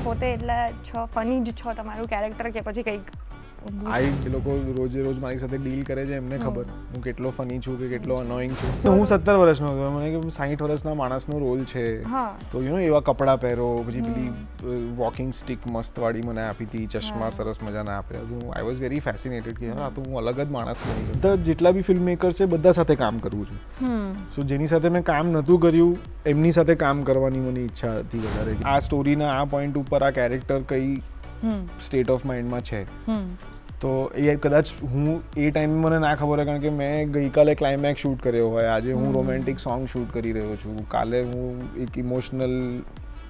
પોતે એટલા છો ફની જ છો તમારું કેરેક્ટર કે પછી કંઈક એ લોકો રોજે રોજ મારી સાથે ડીલ કરે છે એમને ખબર હું કેટલો ફની છું કે કેટલો અનોઈંગ છું. હું 17 વર્ષનો હતો, મને કે 60 વર્ષના માણસનો રોલ છે, તો એવા કપડાં પહેરો, પછી પેલી વોકિંગ સ્ટિક મસ્તવાળી મને આપી હતી, ચશ્મા સરસ મજાના આપ્યા. આઈ વોઝ વેરી ફેસિનેટેડ કે આ તો હું અલગ જ માણસ બની ગયો. બધા જેટલા બી ફિલ્મ મેકર્સ છે બધા સાથે કામ કરવું છું. સો જેની સાથે મેં કામ નહોતું કર્યું એમની સાથે કામ કરવાની મને ઈચ્છા હતી વધારે. આ સ્ટોરીના આ પોઈન્ટ ઉપર આ કેરેક્ટર કઈ સ્ટેટ ઓફ માઇન્ડમાં છે, તો એ કદાચ હું એ ટાઈમે મને ના ખબર હોય, કારણ કે મેં ગઈકાલે ક્લાઇમેક્સ શૂટ કર્યો હોય, આજે હું રોમેન્ટિક સોંગ શૂટ કરી રહ્યો છું, કાલે હું એક ઇમોશનલ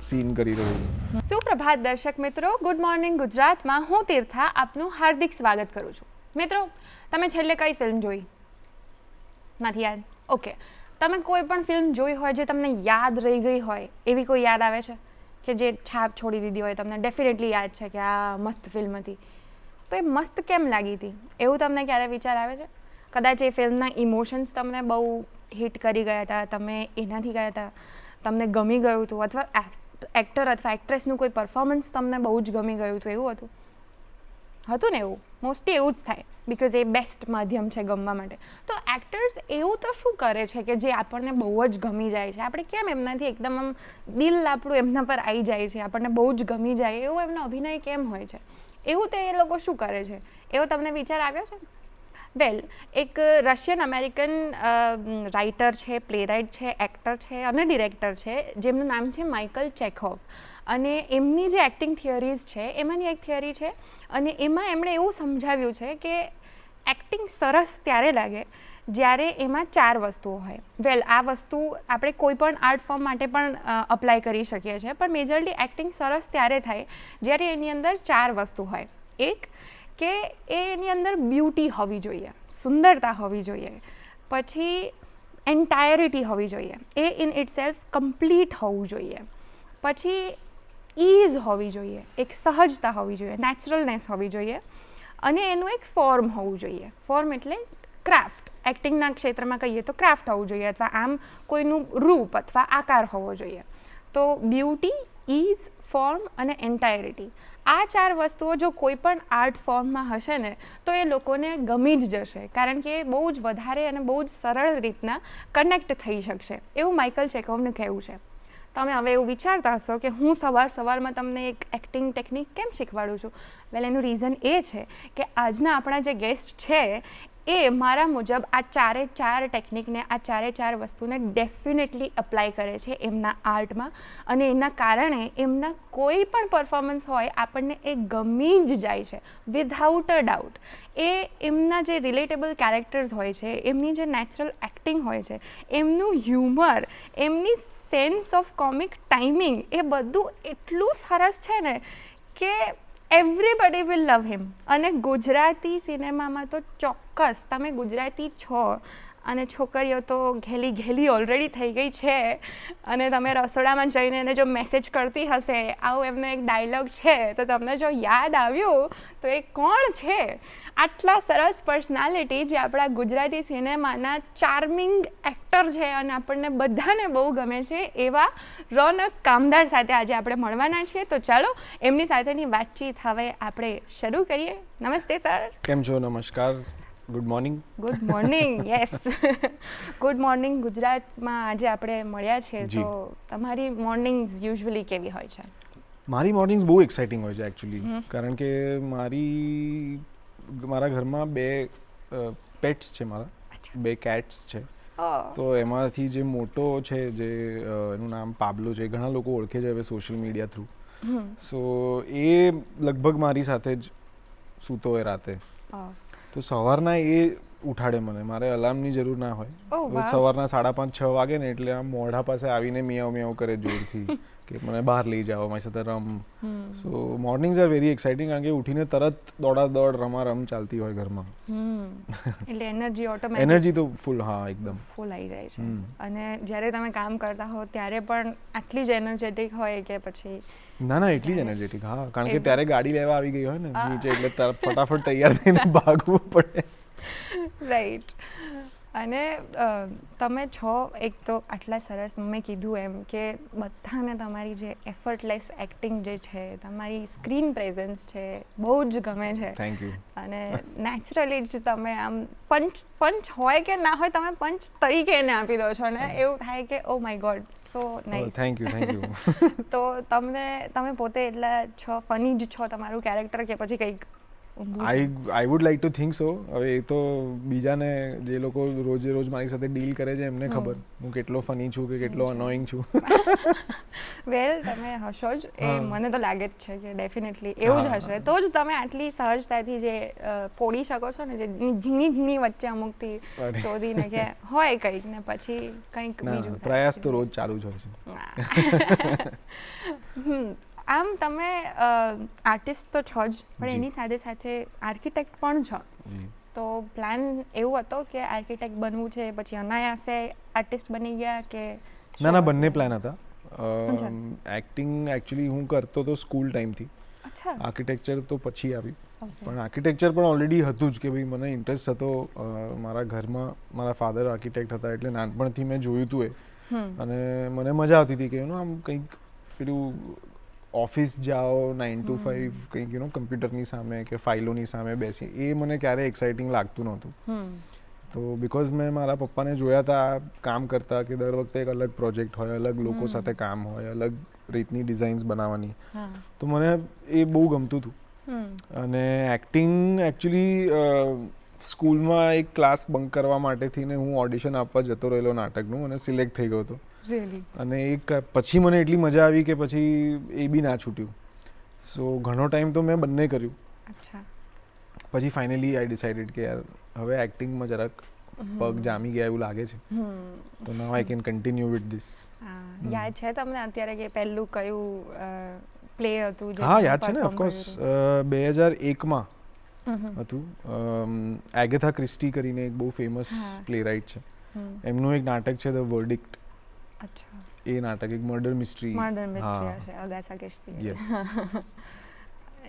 સીન કરી રહ્યો છું. સુપ્રભાત દર્શક મિત્રો, ગુડ મોર્નિંગ ગુજરાતમાં હું તીર્થા આપનું હાર્દિક સ્વાગત કરું છું. મિત્રો, તમે છેલ્લે કઈ ફિલ્મ જોઈ? નથી યાદ? ઓકે, તમે કોઈ પણ ફિલ્મ જોઈ હોય જે તમને યાદ રહી ગઈ હોય, એવી કોઈ યાદ આવે છે કે જે છાપ છોડી દીધી હોય, તમને ડેફિનેટલી યાદ છે કે આ મસ્ત ફિલ્મ હતી? તો એ મસ્ત કેમ લાગી હતી એવું તમને ક્યારે વિચાર આવે છે? કદાચ એ ફિલ્મના ઇમોશન્સ તમને બહુ હિટ કરી ગયા હતા, તમે એનાથી ગયા હતા, તમને ગમી ગયું હતું, અથવા એક્ટર અથવા એક્ટ્રેસનું કોઈ પરફોર્મન્સ તમને બહુ જ ગમી ગયું હતું, એવું હતું ને? એવું મોસ્ટલી એવું જ થાય, બિકોઝ એ બેસ્ટ માધ્યમ છે ગમવા માટે. તો એક્ટર્સ એવું તો શું કરે છે કે જે આપણને બહુ જ ગમી જાય છે? આપણે કેમ એમનાથી એકદમ આમ દિલ આપણું એમના પર આવી જાય છે, આપણને બહુ જ ગમી જાય, એવું એમનો અભિનય કેમ હોય છે? એવું તો એ લોકો શું કરે છે, એવો તમને વિચાર આવ્યો છે? વેલ, એક રશિયન અમેરિકન રાઇટર છે, પ્લેરાઇટ છે, એક્ટર છે અને ડિરેક્ટર છે, જેમનું નામ છે માઇકલ ચેખોવ. અને એમની જે એક્ટિંગ થિયરીઝ છે એમાંની એક થિયરી છે, અને એમાં એમણે એવું સમજાવ્યું છે કે એક્ટિંગ સરસ ત્યારે લાગે જ્યારે એમાં 4 વસ્તુઓ હોય. વેલ, આ વસ્તુ આપણે કોઈ પણ આર્ટ ફોર્મ માટે પણ અપ્લાય કરી શકીએ છીએ, પણ મેજરલી એક્ટિંગ સરસ ત્યારે થાય જ્યારે એની અંદર 4 વસ્તુ હોય. એક કે એની અંદર બ્યુટી હોવી જોઈએ, સુંદરતા હોવી જોઈએ, પછી એન્ટાયરિટી હોવી જોઈએ, એ ઇન ઇટ સેલ્ફ કમ્પ્લીટ હોવું જોઈએ, પછી ઇઝ હોવી જોઈએ, એક સહજતા હોવી જોઈએ, નેચરલનેસ હોવી જોઈએ, અને એનું એક ફોર્મ હોવું જોઈએ. ફોર્મ એટલે ક્રાફ્ટ. એક્ટિંગના ક્ષેત્રમાં કહીએ તો ક્રાફ્ટ હોવું જોઈએ, અથવા આમ કોઈનું રૂપ અથવા આકાર હોવો જોઈએ. તો બ્યુટી, ઇઝ, ફોર્મ અને એન્ટાયરિટી, આ 4 વસ્તુઓ જો કોઈ પણ આર્ટ ફોર્મમાં હશે ને તો એ લોકોને ગમી જ જશે, કારણ કે એ બહુ જ વધારે અને બહુ જ સરળ રીતના કનેક્ટ થઈ શકશે, એવું માઇકલ ચેખોવનું કહેવું છે. તમે હવે એવું વિચારતા હશો કે હું સવારમાં તમને એક એક્ટિંગ ટેકનિક કેમ શીખવાડું છું? વેલ, એનું રીઝન એ છે કે આજના આપણા જે ગેસ્ટ છે એ મારા મુજબ આ 4 ટેકનિકને, આ 4 વસ્તુને ડેફિનેટલી અપ્લાય કરે છે એમના આર્ટમાં, અને એના કારણે એમના કોઈ પણ પરફોર્મન્સ હોય આપણને એ ગમી જ જાય છે વિધાઉટ અ ડાઉટ. એ એમના જે રિલેટેબલ કેરેક્ટર્સ હોય છે, એમની જે નેચરલ એક્ટિંગ હોય છે, એમનું હ્યુમર, એમની સેન્સ ઓફ કોમિક ટાઈમિંગ, એ બધું એટલું સરસ છે ને કે એવરીબડી વિલ લવ હિમ. અને ગુજરાતી સિનેમામાં તો ચોક્કસ, તમે ગુજરાતી છો અને છોકરીઓ તો ઘેલી ઓલરેડી થઈ ગઈ છે, અને તમે રસોડામાં જઈને એને જો મેસેજ કરતી હશે, આવું એમનો એક ડાયલોગ છે, તો તમને જો યાદ આવ્યું તો એ કોણ છે? આટલા સરસ પર્સનાલિટી જે આપણા ગુજરાતી સિનેમાના ચાર્મિંગ એક્ટર છે અને આપણને બધાને બહુ ગમે છે, એવા રોનક કામદાર સાથે આજે આપણે મળવાના છીએ. તો ચાલો એમની સાથેની વાતચીત હવે આપણે શરૂ કરીએ. નમસ્તે સર. કેમ છો? નમસ્કાર. Good morning. Good morning. Yes, good morning. ગુજરાતમાં આજે આપણે મળ્યા છીએ, તો તમારી મોર્નિંગ્સ યુઝ્યુઅલી કેવી હોય છે? મારી મોર્નિંગ્સ બહુ એક્સાઇટિંગ હોય છે એકચ્યુઅલી, કારણ કે મારા ઘરમાં 2 પેટ્સ છે, મારા 2 કેટ્સ છે. તો એમાંથી જે મોટો છે, જે એનું નામ પાબ્લો છે, ઘણા લોકો ઓળખે છે હવે સોશિયલ મીડિયા થ્રુ. સો એ લગભગ મારી સાથે જ સૂતો હોય રાતે, તો સવારના એ ઉઠાડે મને, મારે અલાર્મની જરૂર ના હોય. સવારના 5:30-6 વાગે ને એટલે આમ મોઢા પાસે આવીને મિયાવ મિયાવ કરે જોરથી કે મને બહાર લઈ જાઓ, મારી સાથે રમ. સો મોર્નિંગ્સ આર વેરી એક્સાઇટિંગ, કારણ કે ઉઠીને તરત દોડાદોડ રમારમ ચાલતી હોય ઘરમાં. એટલે એનર્જી ઓટોમેટિક, એનર્જી તો ફૂલ, હા એકદમ ફૂલ આવી જાય છે. અને જ્યારે તમે કામ કરતા હો ત્યારે પણ આટલી જ એનર્જેટિક હોય કે પછી? ના, એટલી જ એનર્જેટિક, હા, કારણ કે ત્યારે ગાડી લેવા આવી ગઈ હોય ને નીચે, એટલે ફટાફટ તૈયાર થઈને ભાગવું પડે. રાઈટ. અને તમે છો એક તો આટલા સરસ મેં કીધું એમ કે બધાને તમારી જે એફર્ટલેસ એક્ટિંગ જે છે તમારી સ્ક્રીન પ્રેઝન્સ છે બહુ જ ગમે છે. Thank you. અને નેચરલી જ તમે આમ પંચ હોય કે ના હોય તમે પંચ તરીકે એને આપી દો છો ને એવું થાય કે oh my God so nice. Thank you. તો તમે પોતે એટલા છો ફની જ છો તમારું કેરેક્ટર કે પછી કંઈક I would like to think so. હવે એ તો બીજાને જે લોકો રોજે રોજ મારી સાથે ડીલ કરે છે એમને ખબર હું કેટલો ફની છું કે કેટલો અનોઈંગ છું. વેલ તમે હશો જ એ મને તો લાગે જ છે કે ડેફિનેટલી એવું જ હશે તો જ તમે આટલી સહજતાથી જે ફોડી શકો છો ને જે ઝીણી ઝીણી વચ્ચે અમુકથી શોધીને કે હોય કંઈક ને પછી કંઈક બીજું પ્રયાસ તો રોજ ચાલુ જ હોય છે. આમ તમે આર્ટિસ્ટ તો છો જ પણ એની સાથે સાથે આર્કિટેક્ટ પણ છો. તો પ્લાન એવો હતો કે આર્કિટેક્ટ બનવું છે પછી અનાયાસે આર્ટિસ્ટ બની ગયા કે ના બંને પ્લાન હતા. એક્ટિંગ એકચ્યુઅલી હું કરતો હતો સ્કૂલ ટાઈમથી. આર્કિટેક્ચર તો પછી આવ્યું પણ આર્કિટેક્ચર પણ ઓલરેડી હતું જ કે ભાઈ મને ઇન્ટરેસ્ટ હતો. મારા ઘરમાં મારા ફાધર આર્કિટેક્ટ હતા એટલે નાનપણથી મેં જોયું હતું એ અને મને મજા આવતી હતી કે આમ કંઈક પેલું ઓફિસ જાઓ 9 to 5 કંઈક કમ્પ્યુટરની સામે કે ફાઇલોની સામે બેસી એ મને ક્યારેય એક્સાઇટિંગ લાગતું નહોતું. તો બિકોઝ મેં મારા પપ્પાને જોયા હતા કામ કરતા કે દર વખતે એક અલગ પ્રોજેક્ટ હોય, અલગ લોકો સાથે કામ હોય, અલગ રીતની ડિઝાઇન્સ બનાવવાની. તો મને એ બહુ ગમતું હતું. અને એક્ટિંગ એકચ્યુઅલી સ્કૂલમાં એક ક્લાસ બંક કરવા માટેથી ને હું ઓડિશન આપવા જતો રહેલો નાટકનું અને સિલેક્ટ થઈ ગયો હતો. અને પછી મને એટલી મજા આવી કે પછી એ બી ના છૂટ્યું. સો ઘણો ટાઈમ તો મેં બંને કર્યું. પછી ફાઇનલી આઈ ડિસાઇડેડ કે યાર હવે એક્ટિંગમાં જરાક પગ જામી ગયા એવું લાગે છે. તો now I can continue with this. યાદ છે તમને અત્યારે કે પહેલું કયું પ્લે હતું? હા યાદ છે ને ઓફકોર્સ 2001માં હતું. એગથા ક્રિસ્ટી કરીને એક બહુ ફેમસ પ્લેરાઇટ છે. એમનું એક નાટક છે ધ વર્ડિક્ટ. એ નાટક એક મર્ડર મિસ્ટ્રી હશે અગાસા ક્રિસ્ટી.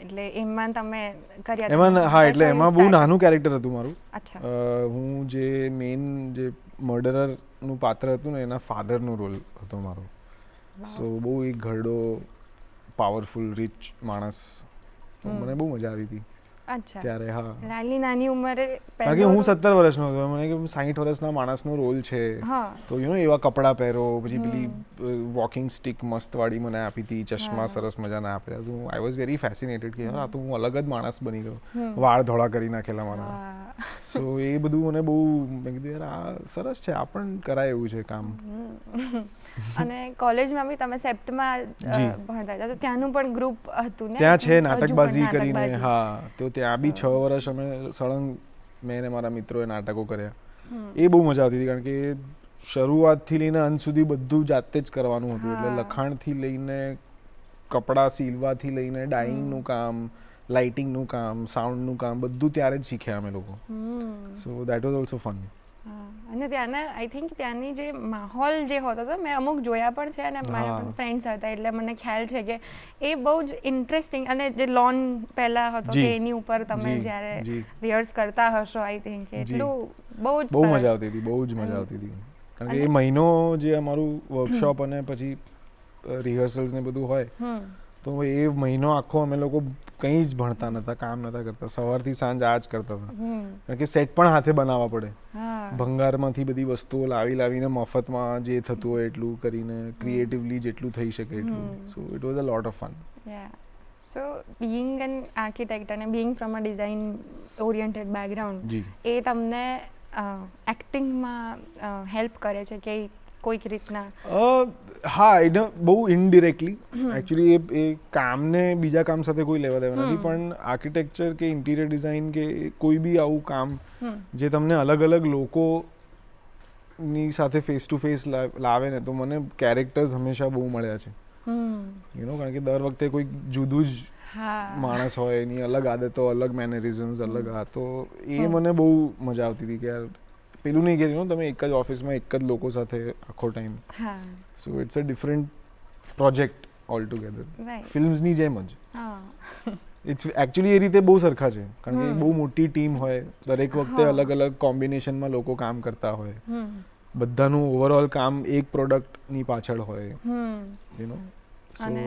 એટલે એમાં તમે કર્યા? એમાં હા એટલે એમાં બહુ નાનું કેરેક્ટર હતું મારું. હું જે મેઇન જે મર્ડરરનું પાત્ર હતું ને એના ફાધરનો રોલ હતો મારો. સો બહુ એક ઘરડો પાવરફુલ રિચ માણસ. મને બહુ મજા આવી હતી ત્યારે. હા નાની ઉંમરે કારણ કે હું 17 વર્ષનો હતો. મને કે 60 વર્ષના માણસનો રોલ છે તો એવા કપડાં પહેરો પછી પેલી વોકિંગ સ્ટિક મસ્ત વાળી મને આપી હતી, ચશ્મા સરસ મજાના આપ્યા. તો આઈ વોઝ વેરી ફેસિનેટેડ કે યાર આ તો હું અલગ જ માણસ બની ગયો. વાળ ધોળા કરી નાખેલા મારા. સો એ બધું મને બહુ મેં કીધું યાર આ સરસ છે, આ પણ કરાય એવું છે કામ. અને કોલેજમાં બી તમે સેપ્ટમાં ભણતા હતા તો ત્યાંનું પણ ગ્રુપ હતું ને? ત્યાં છે નાટકબાજી કરીને. હા તો ત્યાં બી 6 વર્ષ અમે સળંગ મેં ને મારા મિત્રોએ નાટકો કર્યા. એ બહુ મજા આવતી હતી કારણ કે શરૂઆતથી લઈને અંત સુધી બધું જાતે જ કરવાનું હતું. એટલે લખાણથી લઈને કપડાં સીલવાથી લઈને ડાઇંગનું કામ, લાઇટિંગનું કામ, સાઉન્ડનું કામ બધું ત્યારે જ શીખ્યા અમે લોકો. So that was also fun. અને ત્યાંના આઈ થિંક ત્યાંની જે માહોલ જે હોતો હતો મેં અમુક જોયા પણ છે અને મારા પણ ફ્રેન્ડ્સ હતા એટલે મને ખ્યાલ છે કે એ બહુ જ ઇન્ટરેસ્ટિંગ. અને જે લોન પહેલા હતો કે એની ઉપર તમે જ્યારે રિહર્સ કરતા હશો આઈ થિંક એટલું બહુ મજા આવતી હતી. બહુ જ મજા આવતી હતી કારણ કે એ મહિનો જે અમારું વર્કશોપ અને પછી રિહર્સલ્સ ને બધું હોય તો એ મહિનો આખો અમે લોકો કંઈ જ ભણતા નહોતા, કામ નહોતા કરતા. સવારથી સાંજ આ જ કરતા હતા કારણ કે સેટ પણ હાથે બનાવવા પડે. ભંગારમાંથી બધી વસ્તુઓ લાવીને મફતમાં જે થતું હોય એટલું કરીને ક્રિએટિવલી જેટલું થઈ શકે એટલું. So it was a lot of fun. So being an architect અને being from a design oriented background એ તમને એક્ટિંગમાં હેલ્પ કરે છે કે કોઈક રીતના? હા એને બહુ ઇનડિરેક્ટલી. એકચ્યુઅલી એ કામને બીજા કામ સાથે કોઈ લેવા દેવા નથી પણ આર્કિટેક્ચર કે ઇન્ટિરિયર ડિઝાઇન કે કોઈ બી આવું કામ જે તમને અલગ અલગ લોકોની સાથે ફેસ ટુ ફેસ લાવે ને તો મને કેરેક્ટર્સ હંમેશા બહુ મળ્યા છે. કારણ કે દર વખતે કોઈ જુદું જ માણસ હોય, એની અલગ આદતો, અલગ મેનરિઝમ્સ, અલગ તો એ મને બહુ મજા આવતી હતી કે યાર પેલું નહીં કે તમે એક જ ઓફિસમાં એક જ લોકો સાથે આખો time. So it's a different project altogether. ફિલ્મ્સની જેમ જ ઇટ્સ એકચ્યુઅલી એ રીતે બહુ સરખા છે કારણ કે બહુ મોટી ટીમ હોય, દરેક વખતે અલગ અલગ કોમ્બિનેશનમાં લોકો કામ કરતા હોય, બધાનું ઓવરઓલ કામ એક પ્રોડક્ટની પાછળ હોય, યુ નો. અને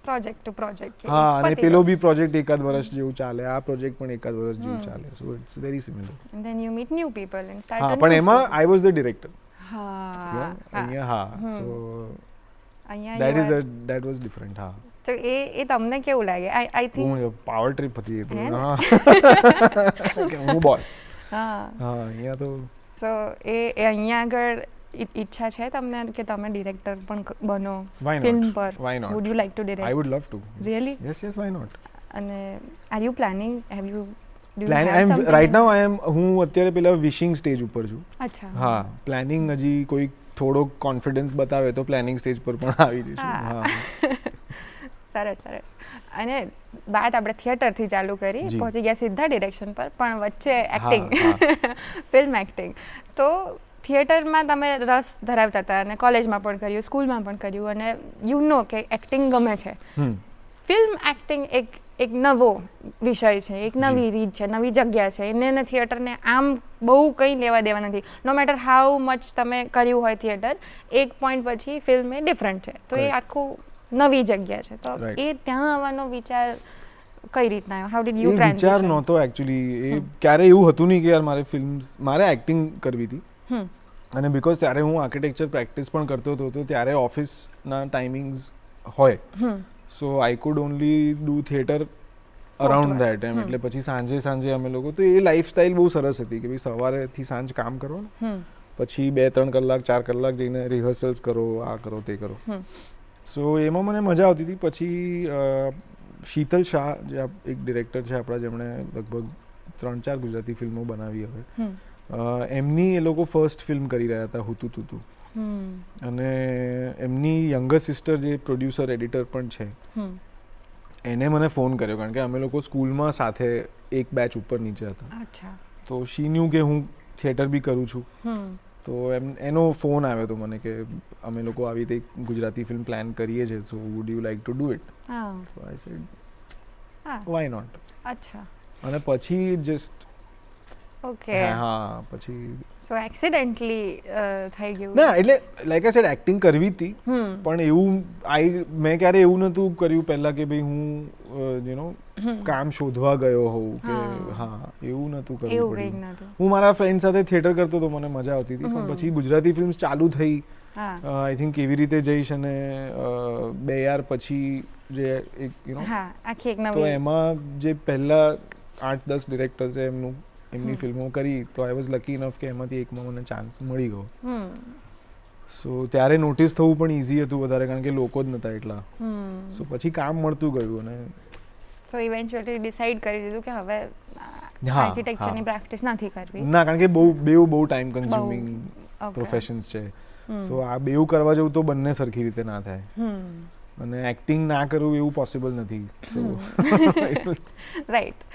પ્રોજેક્ટ ટુ પ્રોજેક્ટ. હા, અને પેલો બી પ્રોજેક્ટ એકાદ વર્ષ જેવું ચાલે, આ પ્રોજેક્ટ પણ એકાદ વર્ષ જેવું ચાલે, so it's very similar. And then you meet new people and start. હા, પણ એમાં આઈ વોઝ ધ ડિરેક્ટર. હા, અહીંયા હા, સો અહીંયા that was different. હા, તો એ તમને કેવું લાગે? આઈ થિંક હું પાવર ટ્રીપ હતી એ તો. હા, હું બોસ. હા, અહીંયા તો સો એ અહીંયા આગળ ઈચ્છા છે તમને કે તમે ડિરેક્ટર પણ બનો ફિલ્મ પર? Why not? Wood you like two direct? I would love to. Really? Yes, why not? અને are you planning? Have you right now હું અત્યારે પેલા વિશિંગ સ્ટેજ ઉપર છું. અચ્છા. હા, પ્લાનિંગ હજી કોઈ થોડો કોન્ફિડન્સ બતાવે તો પ્લાનિંગ સ્ટેજ પર પણ આવી જઈશું. હા. સરસ સરસ. અને વાત આપણે થિયેટરથી ચાલુ કરી, પહોંચી ગયા સીધા ડિરેક્શન પર, પણ વચ્ચે એક્ટિંગ, ફિલ્મ એક્ટિંગ. તો થિયેટરમાં તમે રસ ધરાવતા હતા અને કોલેજમાં પણ કર્યું, સ્કૂલમાં પણ કર્યું, અને યુ નો કે એક્ટિંગ ગમે છે. ફિલ્મ એક્ટિંગ એક નવો વિષય છે, એક નવી રીત છે, નવી જગ્યા છે. એને થિયેટરને આમ બહુ કંઈ લેવા દેવા નથી. નો મેટર હાઉ મચ તમે કર્યું હોય થિયેટર, એક પોઈન્ટ પછી ફિલ્મ એ ડિફરન્ટ છે. તો એ આખું નવી જગ્યા છે. તો એ ત્યાં આવવાનો વિચાર કઈ રીતના આવ્યો? How did you transition? વિચાર નહોતો એકચ્યુઅલી. એ ક્યારે એવું હતું નહીં કે યાર મારે એક્ટિંગ કરવી હતી. અને બીકોઝ ત્યારે હું આર્કિટેક્ચર પ્રેક્ટિસ પણ કરતો હતો, તો ત્યારે ઓફિસના ટાઈમિંગ્સ હોય, so I could only do theatre around that time. એટલે પછી સાંજે અમે લોકો, તો એ લાઈફસ્ટાઈલ બહુ સરસ હતી કે ભાઈ સવારેથી સાંજ કામ કરવાનું, પછી 2-3 કલાક 4 કલાક જઈને રિહર્સલ્સ કરો, આ કરો તે કરો. સો એમાં મને મજા આવતી હતી. પછી શીતલ શાહ જે એક ડિરેક્ટર છે આપણા, જેમણે લગભગ 3-4 ગુજરાતી ફિલ્મો બનાવી હવે, એમની એ લોકો ફર્સ્ટ ફિલ્મ કરી રહ્યા હતા, હુતુ તુતુ. અને એમની યંગર સિસ્ટર જે પ્રોડ્યુસર એડિટર પણ છે, એને મને ફોન કર્યો કારણ કે અમે લોકો સ્કૂલમાં સાથે એક બેચ ઉપર નીચે હતા. તો શી ન્યુ કે હું થિયેટર બી કરું છું. તો એનો ફોન આવ્યો હતો મને કે અમે લોકો આવી રીતે ગુજરાતી ફિલ્મ પ્લાન કરીએ છીએ, so would you like to do it? So I said why not. અચ્છા. અને પછી જસ્ટ ઓકે. હા, પછી સો એક્સિડન્ટલી થઈ ગયું? ના, એટલે લાઈક આઈ સેડ એક્ટિંગ કરવી હતી, પણ એવું મેં ક્યારે એવું નહોતું કર્યું પહેલા કે ભાઈ હું યુ નો કામ શોધવા ગયો હોઉં કે હા, એવું નહોતું કરવું પડ્યું. હું મારા ફ્રેન્ડ સાથે થિયેટર કરતો તો મને મજા આવતી હતી, પણ પછી ગુજરાતી ફિલ્મ ચાલુ થઈ, આઈ થિંક કેવી રીતે જઈશ, અને 2 યાર પછી જે એક યુ નો, તો એમાં જે પહેલા 8-10 ડિરેક્ટર્સે એમની ફિલ્મો કરી, તો આઈ વોઝ લકી ઇનફ કે એમાંથી એકમાં મને ચાન્સ મળી ગયો. સો ત્યારે નોટિસ થવું પણ ઇઝી હતું વધારે, કારણ કે લોકો જ નહોતા એટલા. સો પછી કામ મળતું ગયું, અને સો ઇવેન્ચ્યુઅલી ડિસાઈડ કરી દીધું કે હવે આર્કિટેક્ચરની પ્રેક્ટિસ નથી કરવી. ના, કારણ કે બહુ ટાઈમ કન્ઝ્યુમિંગ પ્રોફેશન્સ છે. સો આ બેઉ કરવા જવું તો બંને સરખી રીતે ના થાય, અને એક્ટિંગ ના કરવું એવું પોસિબલ નથી. સો રાઈટ.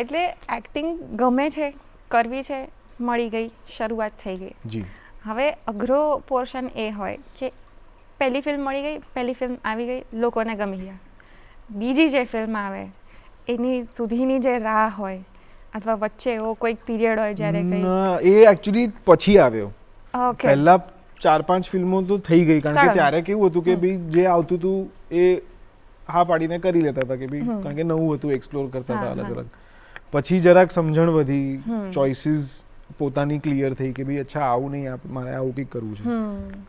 એટલે એક્ટિંગ ગમે છે, કરવી છે, મળી ગઈ, શરૂઆત થઈ ગઈ. જી. હવે અઘરો પોર્શન એ હોય કે પહેલી ફિલ્મ મળી ગઈ, પહેલી ફિલ્મ આવી ગઈ, લોકોને ગમી ગયા, બીજી જે ફિલ્મ આવે એની સુધીની જે રાહ હોય, અથવા વચ્ચે એવો કોઈક પીરિયડ હોય જ્યારે કંઈ, એ એકચ્યુઅલી પછી આવ્યો. ઓકે. પહેલા 4-5 ફિલ્મો તો થઈ ગઈ, કારણ કે ત્યારે કેવું હતું કે ભાઈ જે આવતું હતું એ હા પાડીને કરી લેતા હતા, કે ભાઈ કારણ કે નવું હતું, એક્સપ્લોર કરતા હતા અલગ અલગ. પછી જરાક સમજણ વધી, ચોઇસીસ પોતાની ક્લિયર થઈ કે ભાઈ અચ્છા આવું નહીં, મારે આવું કંઈક કરવું છે.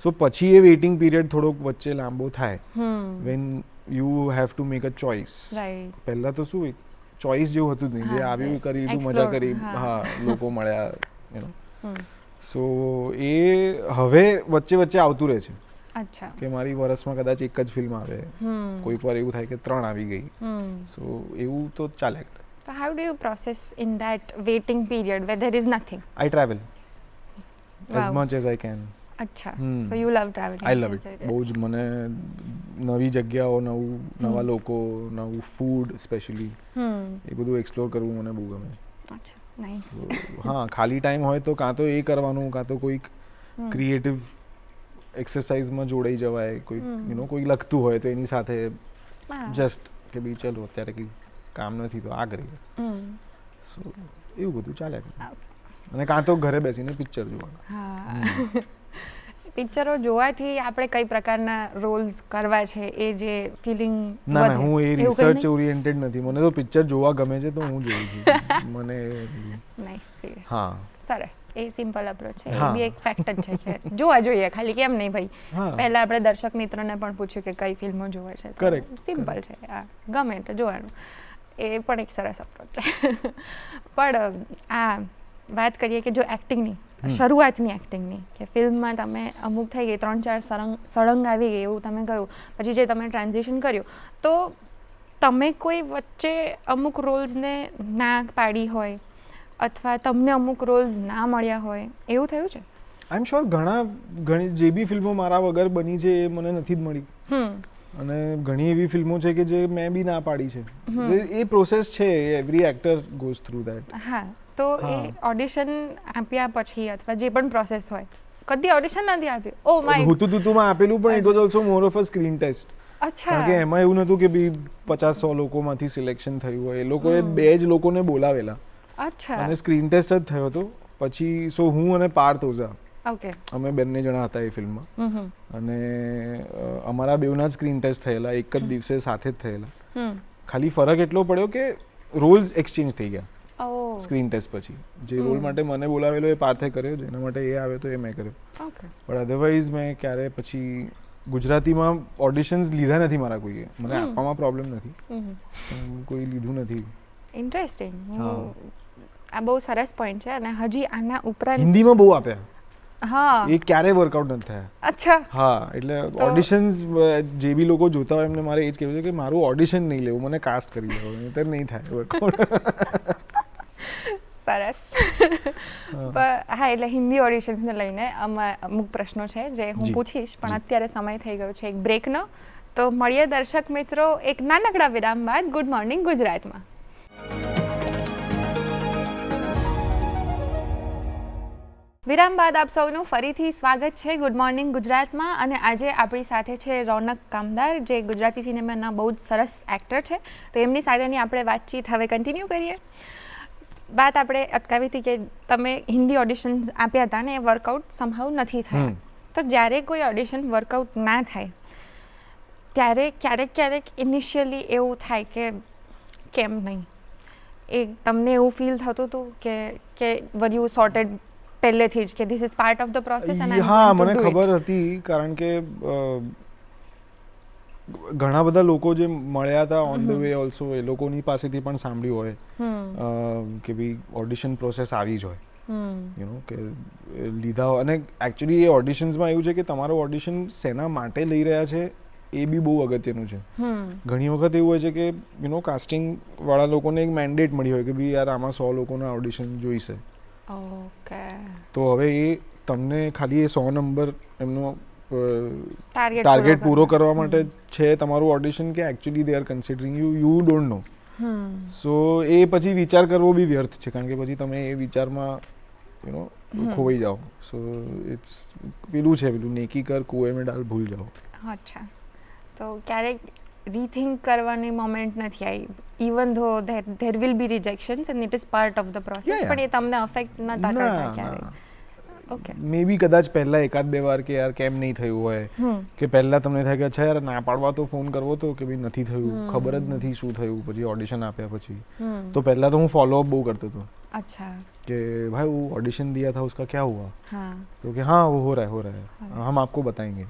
સો પછી એ વેઇટિંગ પીરિયડ થોડોક વચ્ચે લાંબો થાય, when you have to make a choice. પહેલા તો શું ચોઇસ જેવું હતું જ નહીં, જે આવ્યું કરી લીધું, મજા કરી, હા, લોકો મળ્યા, યુ નો. સો એ હવે વચ્ચે આવતું રહે છે. અચ્છા. કે મારી વર્ષમાં કદાચ એક જ ફિલ્મ આવે, કોઈક વાર એવું થાય કે 3 આવી ગઈ. સો એવું તો ચાલે. So how do you process in that waiting period where there is nothing? I travel as much as I can. અચ્છા. So you love traveling? I love it. બહુ જ મને નવી જગ્યાઓ, નવા લોકો, નવું ફૂડ સ્પેશિયલી, એ બધું એક્સપ્લોર કરવું મને બહુ ગમે. અચ્છા, નાઇસ. હા, ખાલી ટાઈમ હોય તો કાં તો એ કરવાનું, કાં તો કોઈક ક્રિએટિવ એક્સરસાઇઝમાં જોડાઈ જવાય, કોઈ યુ નો કોઈ લખતું હોય તો એની સાથે જસ્ટ કે ભાઈ ચલો અત્યારે કંઈ કામ નથી તો આ કરીએ. સો એવું બધું ચાલ્યા કરે અને કાં તો ઘરે બેસીને પિક્ચર જોવાનું. હા, પિક્ચરો જોવાથી આપણે કઈ પ્રકારના રોલ્સ કરવા છે એ જે ફિલિંગ ના હું એ રિસર્ચ ઓરિએન્ટેડ નથી. મને તો પિક્ચર જોવા ગમે છે તો હું જોઉં છું. મને નાઇસ, સિરિયસ. હા સરસ, એ સિમ્પલ અપ્રોચ છે. એ બી એક ફેક્ટ જ છે કે જોવા જોઈએ, ખાલી કેમ નહીં ભાઈ. પહેલા આપણે દર્શક મિત્રોને પણ પૂછ્યું કે કઈ ફિલ્મો જોવે છે. કરેક્ટ, સિમ્પલ છે, હા, ગમે તો જોવાનું. એ પણ એક સરસ અપ્રોચ છે. પણ આ વાત કરીએ કે જો એક્ટિંગની, શરૂઆતની એક્ટિંગની, કે ફિલ્મમાં તમે અમુક થઈ ગઈ 3-4 સળંગ આવી ગઈ એવું તમે કહ્યું, પછી જે તમે ટ્રાન્ઝિશન કર્યું, તો તમે કોઈ વચ્ચે અમુક રોલ્સને ના પાડી હોય અથવા તમને અમુક રોલ્સ ના મળ્યા હોય, એવું થયું છે? આઈ એમ શ્યોર ઘણી જે બી ફિલ્મો મારા વગર બની છે એ મને નથી જ મળી. અને ઘણી એવી ફિલ્મો છે કે જે મેં બી ના પાડી છે. એ પ્રોસેસ છે, every actor goes through that. હા, તો એ ઓડિશન આપ્યા પછી અથવા જે પણ પ્રોસેસ હોય, કદી ઓડિશન નથી આપ્યું? ઓ માય, હુતુતુતુમાં આપેલું, પણ it was also more of a screen test. અચ્છા. કારણ કે એમાં એવું નહોતું કે બી 50-100 લોકોમાંથી સિલેક્શન થયું હોય. એ લોકોએ 2 જ લોકોને બોલાવેલા. અચ્છા. અને સ્ક્રીન ટેસ્ટ જ થયો હતો. પછી સો હું અને પાર્થ ઓઝા, ઓકે, અમે બંને જણા હતા એ ફિલ્મમાં. અને અમારા બેવના જ સ્ક્રીન ટેસ્ટ થયેલા, એક જ દિવસે સાથે જ થયેલા. ખાલી ફરક એટલો પડ્યો કે રોલ્સ એક્સચેન્જ થઈ ગયા સ્ક્રીન ટેસ્ટ પછી. જે રોલ માટે મને બોલાવેલો એ પાર્થે કર્યો, જેના માટે એ આવ્યો તો એ મેં કર્યો. પણ અધરવાઇઝ મેં ક્યારે પછી ગુજરાતીમાં ઓડિશન્સ લીધા નથી મારા કોઈએ. મને આપવામાં પ્રોબ્લેમ નથી, કોઈ લીધું નથી. ઇન્ટરેસ્ટિંગ. આ બહુ સરસ પોઈન્ટ છે. અને હજી આના ઉપરાંત હિન્દીમાં બહુ આપ્યા. હા, એ ક્યારે વર્કઆઉટ નથી થયા. અચ્છા. હા, એટલે ઓડિશન્સ જે બી લોકો જોતા હોય એમને મારે એ જ કહેવું છે કે મારું ઓડિશન નહીં લેવું, મને કાસ્ટ કરી દેવો, નહીંતર નહીં થાય વર્કઆઉટ. સરસ. હા, એટલે હિન્દી ઓડિશન્સને લઈને અમુક પ્રશ્નો છે જે હું પૂછીશ, પણ અત્યારે સમય થઈ ગયો છે એક બ્રેકનો. તો મળીએ દર્શક મિત્રો એક નાનકડા વિરામ બાદ ગુડ મોર્નિંગ ગુજરાતમાં. વિરામ બાદ આપ સૌનું ફરીથી સ્વાગત છે ગુડ મોર્નિંગ ગુજરાતમાં. અને આજે આપણી સાથે છે રોનક કામદાર, જે ગુજરાતી સિનેમાના બહુ જ સરસ એક્ટર છે. તો એમની સાથેની આપણે વાતચીત હવે કન્ટિન્યુ કરીએ. વાત આપણે અટકાવી હતી કે તમે હિન્દી ઓડિશન્સ આપ્યા હતા ને એ વર્કઆઉટ સમહાઉ નથી થયા. તો જ્યારે કોઈ ઓડિશન વર્કઆઉટ ના થાય ત્યારે ક્યારેક ઇનિશિયલી એવું થાય કે કેમ નહીં, એ તમને એવું ફીલ થતું હતું કે વર યુ સોર્ટેડ પહેલેથી જ કે this is part of the process? હા, મને ખબર હતી. કારણ કે ઘણા બધા લોકો જે મળ્યા હતા ઓન ધ વે ઓલ્સો, એ લોકોની પાસેથી પણ સાંભળ્યું હોય કે ભાઈ ઓડિશન પ્રોસેસ આવી જ હોય, યુ નો, કે લીધા હોય. અને એકચ્યુઅલી એ ઓડિશન્સમાં એવું છે કે તમારો ઓડિશન શેના માટે લઈ રહ્યા છે એ બી બહુ અગત્યનું છે. ઘણી વખત એવું હોય છે કે યુ નો કાસ્ટિંગ વાળા લોકોને એક મેન્ડેટ મળી હોય કે ભાઈ યાર આમાં 100 લોકોના ઓડિશન જોઈશે. ઓકે. તો હવે એ તમને ખાલી એ 100 નંબર એમનો ટાર્ગેટ પૂરો કરવા માટે છે તમારું ઓડિશન, કે actually they are considering you don't know. So એ પછી વિચાર કરવો બી વ્યર્થ છે, કારણ કે પછી તમે એ વિચારમાં યુ નો ખોવાઈ જાઓ. સો ઇટ્સ પેલું નેકી કર કુએ મેં ડાલ ભૂલ જાઓ. અચ્છા. તો ક્યારેક રીથિંક કરવાની મોમેન્ટ નથી આવી, even though there will be rejections and it is part of the process, પણ એ તમને અફેક્ટ નતા કરતા ક્યારેય? ઓકે. મે બી કદાચ પહેલા 1-2 વાર કે યાર કેમ નહીં થયું હોય, કે પહેલા તમને થાય કે અચ્છા યાર ના પાડવા તો ફોન કરવો તો કે ભાઈ નથી થયું, ખબર જ નથી શું થયું. પછી ઓડિશન આપ્યા પછી તો પહેલા તો હું ફોલો અપ બહુ કરતો હતો. अच्छा. कि भाई वो ऑडिशन दिया था उसका क्या हुआ? हाँ. तो कि हाँ वो हो रहा है हम आपको बताएंगे.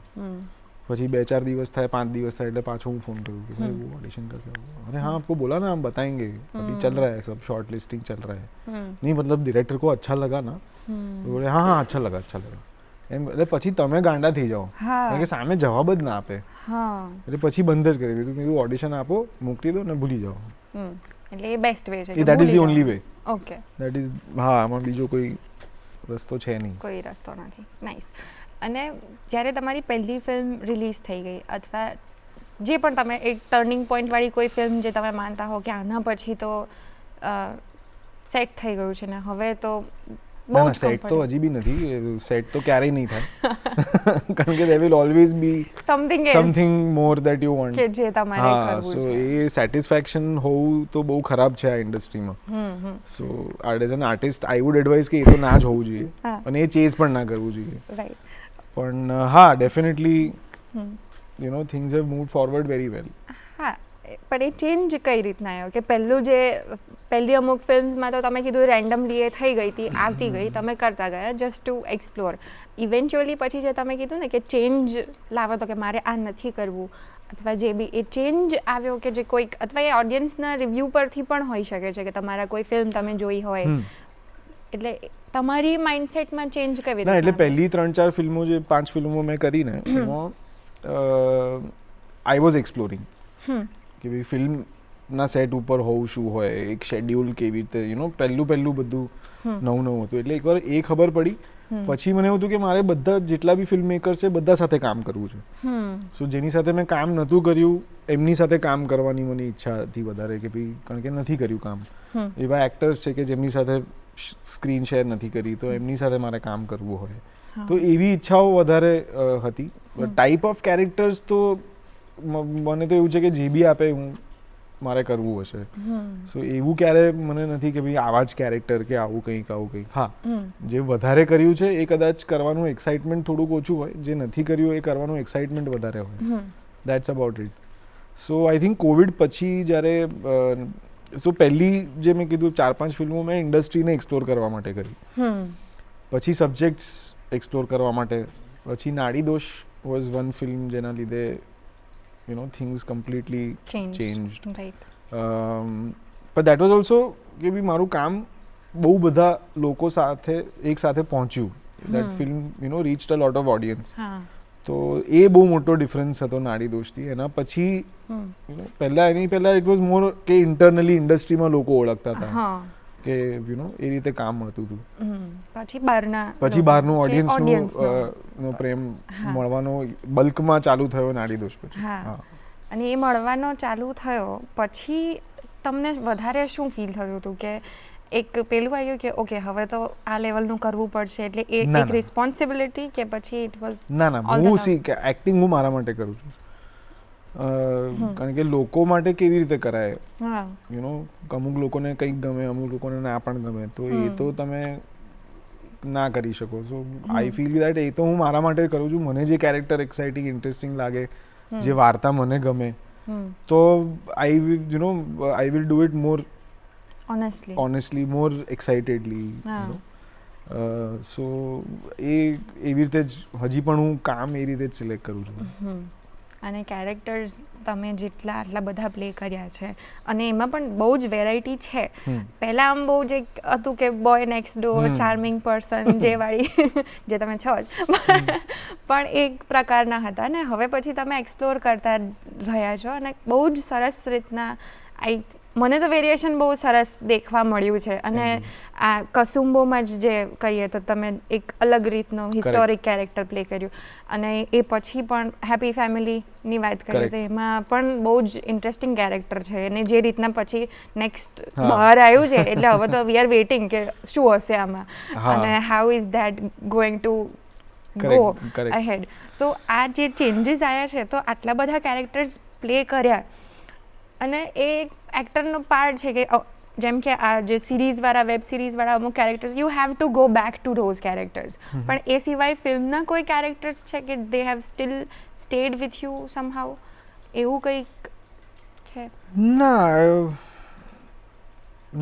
પછી 2-4 દિવસ થાય, 5 દિવસ થાય એટલે પાછો હું ફોન કર્યું કે ભાઈ वो ऑडिशन का क्या हुआ? अरे हाँ आपको बोला ना हम बताएंगे, अभी चल रहा है सब, शॉर्ट लिस्टिंग चल रहा है. नहीं मतलब डायरेक्टर को अच्छा लगा ना, तो बोले हाँ हाँ अच्छा लगा એમ. એટલે પછી તમે ગાંડા થઈ જાઓ, કારણ કે સામે જવાબ જ ના આપે. એટલે પછી બંધ જ કરી દીધું કે ઓડિશન આપો, મોકલી દો ને ભૂલી જાઓ. એટલે એ બેસ્ટ વે છે, that is the only way. Okay. That is, હા, આમાં બીજો કોઈ રસ્તો છે નહીં. કોઈ રસ્તો નથી. નાઇસ. અને જ્યારે તમારી પહેલી ફિલ્મ રિલીઝ થઈ ગઈ, અથવા જે પણ તમે એક ટર્નિંગ પોઈન્ટવાળી કોઈ ફિલ્મ જે તમે માનતા હો કે આના પછી તો સેટ થઈ ગયું છે ને હવે તો બહુ ના જ સેટ તો comfortable. હજી બી નથી, સેટ તો ક્યારેય નહીં થાય કારણ કે there will always be Something else something more that you want. કે જે તમારે હા, કરવું સો છે. એ સેટિસ્ફેક્શન હોવું તો બહુ ખરાબ છે આ ઇન્ડસ્ટ્રીમાં. So as an artist I would advise કે એ તો ના જ હોવું જોઈએ હા. અને એ ચેઝ પણ ના કરવું જોઈએ. રાઈટ. પણ હા, definitely you know things have move forward very well. હા, પણ એ ચેન્જ કઈ રીતના આવ્યો કે પહેલી અમુક ફિલ્મ્સમાં તો તમે કીધું રેન્ડમલી એ થઈ ગઈ હતી, આવતી ગઈ, તમે કરતા ગયા જસ્ટ ટુ એક્સપ્લોર. ઇવેન્ચ્યુઅલી પછી જે તમે કીધું ને કે ચેન્જ લાવો તો કે મારે આ નથી કરવું, અથવા જે બી એ ચેન્જ આવ્યો કે જે કોઈક અથવા એ ઓડિયન્સના રિવ્યૂ પરથી પણ હોઈ શકે છે કે તમારા કોઈ ફિલ્મ તમે જોઈ હોય, એટલે તમારી માઇન્ડસેટમાં ચેન્જ કેવી ના, એટલે રીતે પહેલી 3-4 ફિલ્મો જે 5 ફિલ્મો મેં કરી ને એમાં આઈ વોઝ એક્સપ્લોરિંગ કે ભાઈ ફિલ્મના સેટ ઉપર હોવું શું હોય, એક શેડ્યુલ કેવી રીતે પહેલું બધું નવું હતું. એટલે એકવાર એ ખબર પડી પછી મને એવું હતું કે મારે બધા જેટલા બી ફિલ્મ મેકર્સ છે બધા સાથે કામ કરવું છે. સો જેની સાથે મેં કામ નહોતું કર્યું એમની સાથે કામ કરવાની મને ઈચ્છા હતી વધારે, કે ભાઈ કારણ કે નથી કર્યું કામ. એવા એક્ટર્સ છે કે જેમની સાથે સ્ક્રીન શેર નથી કરી તો એમની સાથે મારે કામ કરવું હોય, તો એવી ઈચ્છાઓ વધારે હતી. ટાઈપ ઓફ કેરેક્ટર્સ તો મને તો એવું છે કે જે બી આપે હું મારે કરવું હશે. સો એવું ક્યારે મને નથી કે ભાઈ આવા જ કેરેક્ટર કે આવું કંઈક. હા, જે વધારે કર્યું છે એ કદાચ કરવાનું એક્સાઇટમેન્ટ થોડુંક ઓછું હોય, જે નથી કર્યું એ કરવાનું એક્સાઇટમેન્ટ વધારે હોય. That's about it. So I think Covid પછી જ્યારે સો પહેલી જે મેં કીધું 4-5 ફિલ્મો મેં ઇન્ડસ્ટ્રીને એક્સપ્લોર કરવા માટે કરી, પછી સબ્જેક્ટ્સ એક્સપ્લોર કરવા માટે, પછી નાડી દોષ વોઝ વન ફિલ્મ જેના લીધે things completely changed. But that was also કે બી મારું કામ બહુ બધા લોકો સાથે એક સાથે પહોંચ્યું. That film reached a lot of audience. તો એ બહુ મોટો ડિફરન્સ હતો નાડી દોષથી. એના પછી એની પહેલા ઇટ વોઝ મોર કે ઇન્ટરનલી ઇન્ડસ્ટ્રીમાં લોકો ઓળખતા હતા કે એ રીતે કામ મળતું હતું. પછી બહારનું ઓડિયન્સનો પ્રેમ મળવાનો બલ્કમાં ચાલુ થયો નાડી દોષ પછી. અને એ મળવાનો ચાલુ થયો પછી તમને વધારે શું ફીલ થયું હતું કે એક પેલું આવ્યું કે ઓકે હવે તો આ લેવલનું કરવું પડશે, એટલે એક રિસ્પોન્સિબિલિટી કે પછી ઇટ વોઝ? ના, હું એક્ટિંગ હું મારા માટે કરું છું. કારણ કે લોકો માટે કેવી રીતે કરાય, અમુક લોકોને કંઈક ગમે, અમુક લોકોને ના પણ ગમે, તો એ તો તમે ના કરી શકો. સો આઈ ફીલ દેટ એ તો હું મારા માટે કરું છું. મને જે કેરેક્ટર એક્સાઇટિંગ ઇન્ટરેસ્ટિંગ લાગે, જે વાર્તા મને ગમે, તો I will do it more honestly, more excitedly. So એવી રીતે જ હજી પણ હું કામ એ રીતે જ સિલેક્ટ કરું છું. અને કેરેક્ટર્સ તમે જેટલા આટલા બધા પ્લે કર્યા છે અને એમાં પણ બહુ જ વેરાયટી છે. પહેલાં આમ બહુ જ હતું કે boy next door, charming person જે વાળી જે તમે છો જ પણ એક પ્રકારના હતા ને હવે પછી તમે એક્સપ્લોર કરતા રહ્યા છો અને બહુ જ સરસ રીતના મને તો વેરિએશન બહુ સરસ દેખવા મળ્યું છે. અને આ કસુંબોમાં જ જે કહીએ તો તમે એક અલગ રીતનો હિસ્ટોરિક કેરેક્ટર પ્લે કર્યું અને એ પછી પણ હેપી ફેમિલીની વાત કરીએ તો એમાં પણ બહુ જ ઇન્ટરેસ્ટિંગ કેરેક્ટર છે અને જે રીતના પછી નેક્સ્ટ બહાર આવ્યું છે એટલે હવે તો વી આર વેઇટિંગ કે શું હશે આમાં અને how is that going to go ahead. So આ જે ચેન્જીસ આવ્યા છે તો આટલા બધા કેરેક્ટર્સ પ્લે કર્યા અને એ એક્ટરનો પાર્ટ છે કે જેમ કે આ જે સિરીઝવાળા વેબ સિરીઝવાળા અમુક characters you have to go back to those characters, પણ એ સિવાય ફિલ્મના કોઈ કેરેક્ટર્સ છે કે they have steel stayed with you સમહાઉ, એવું કંઈક છે?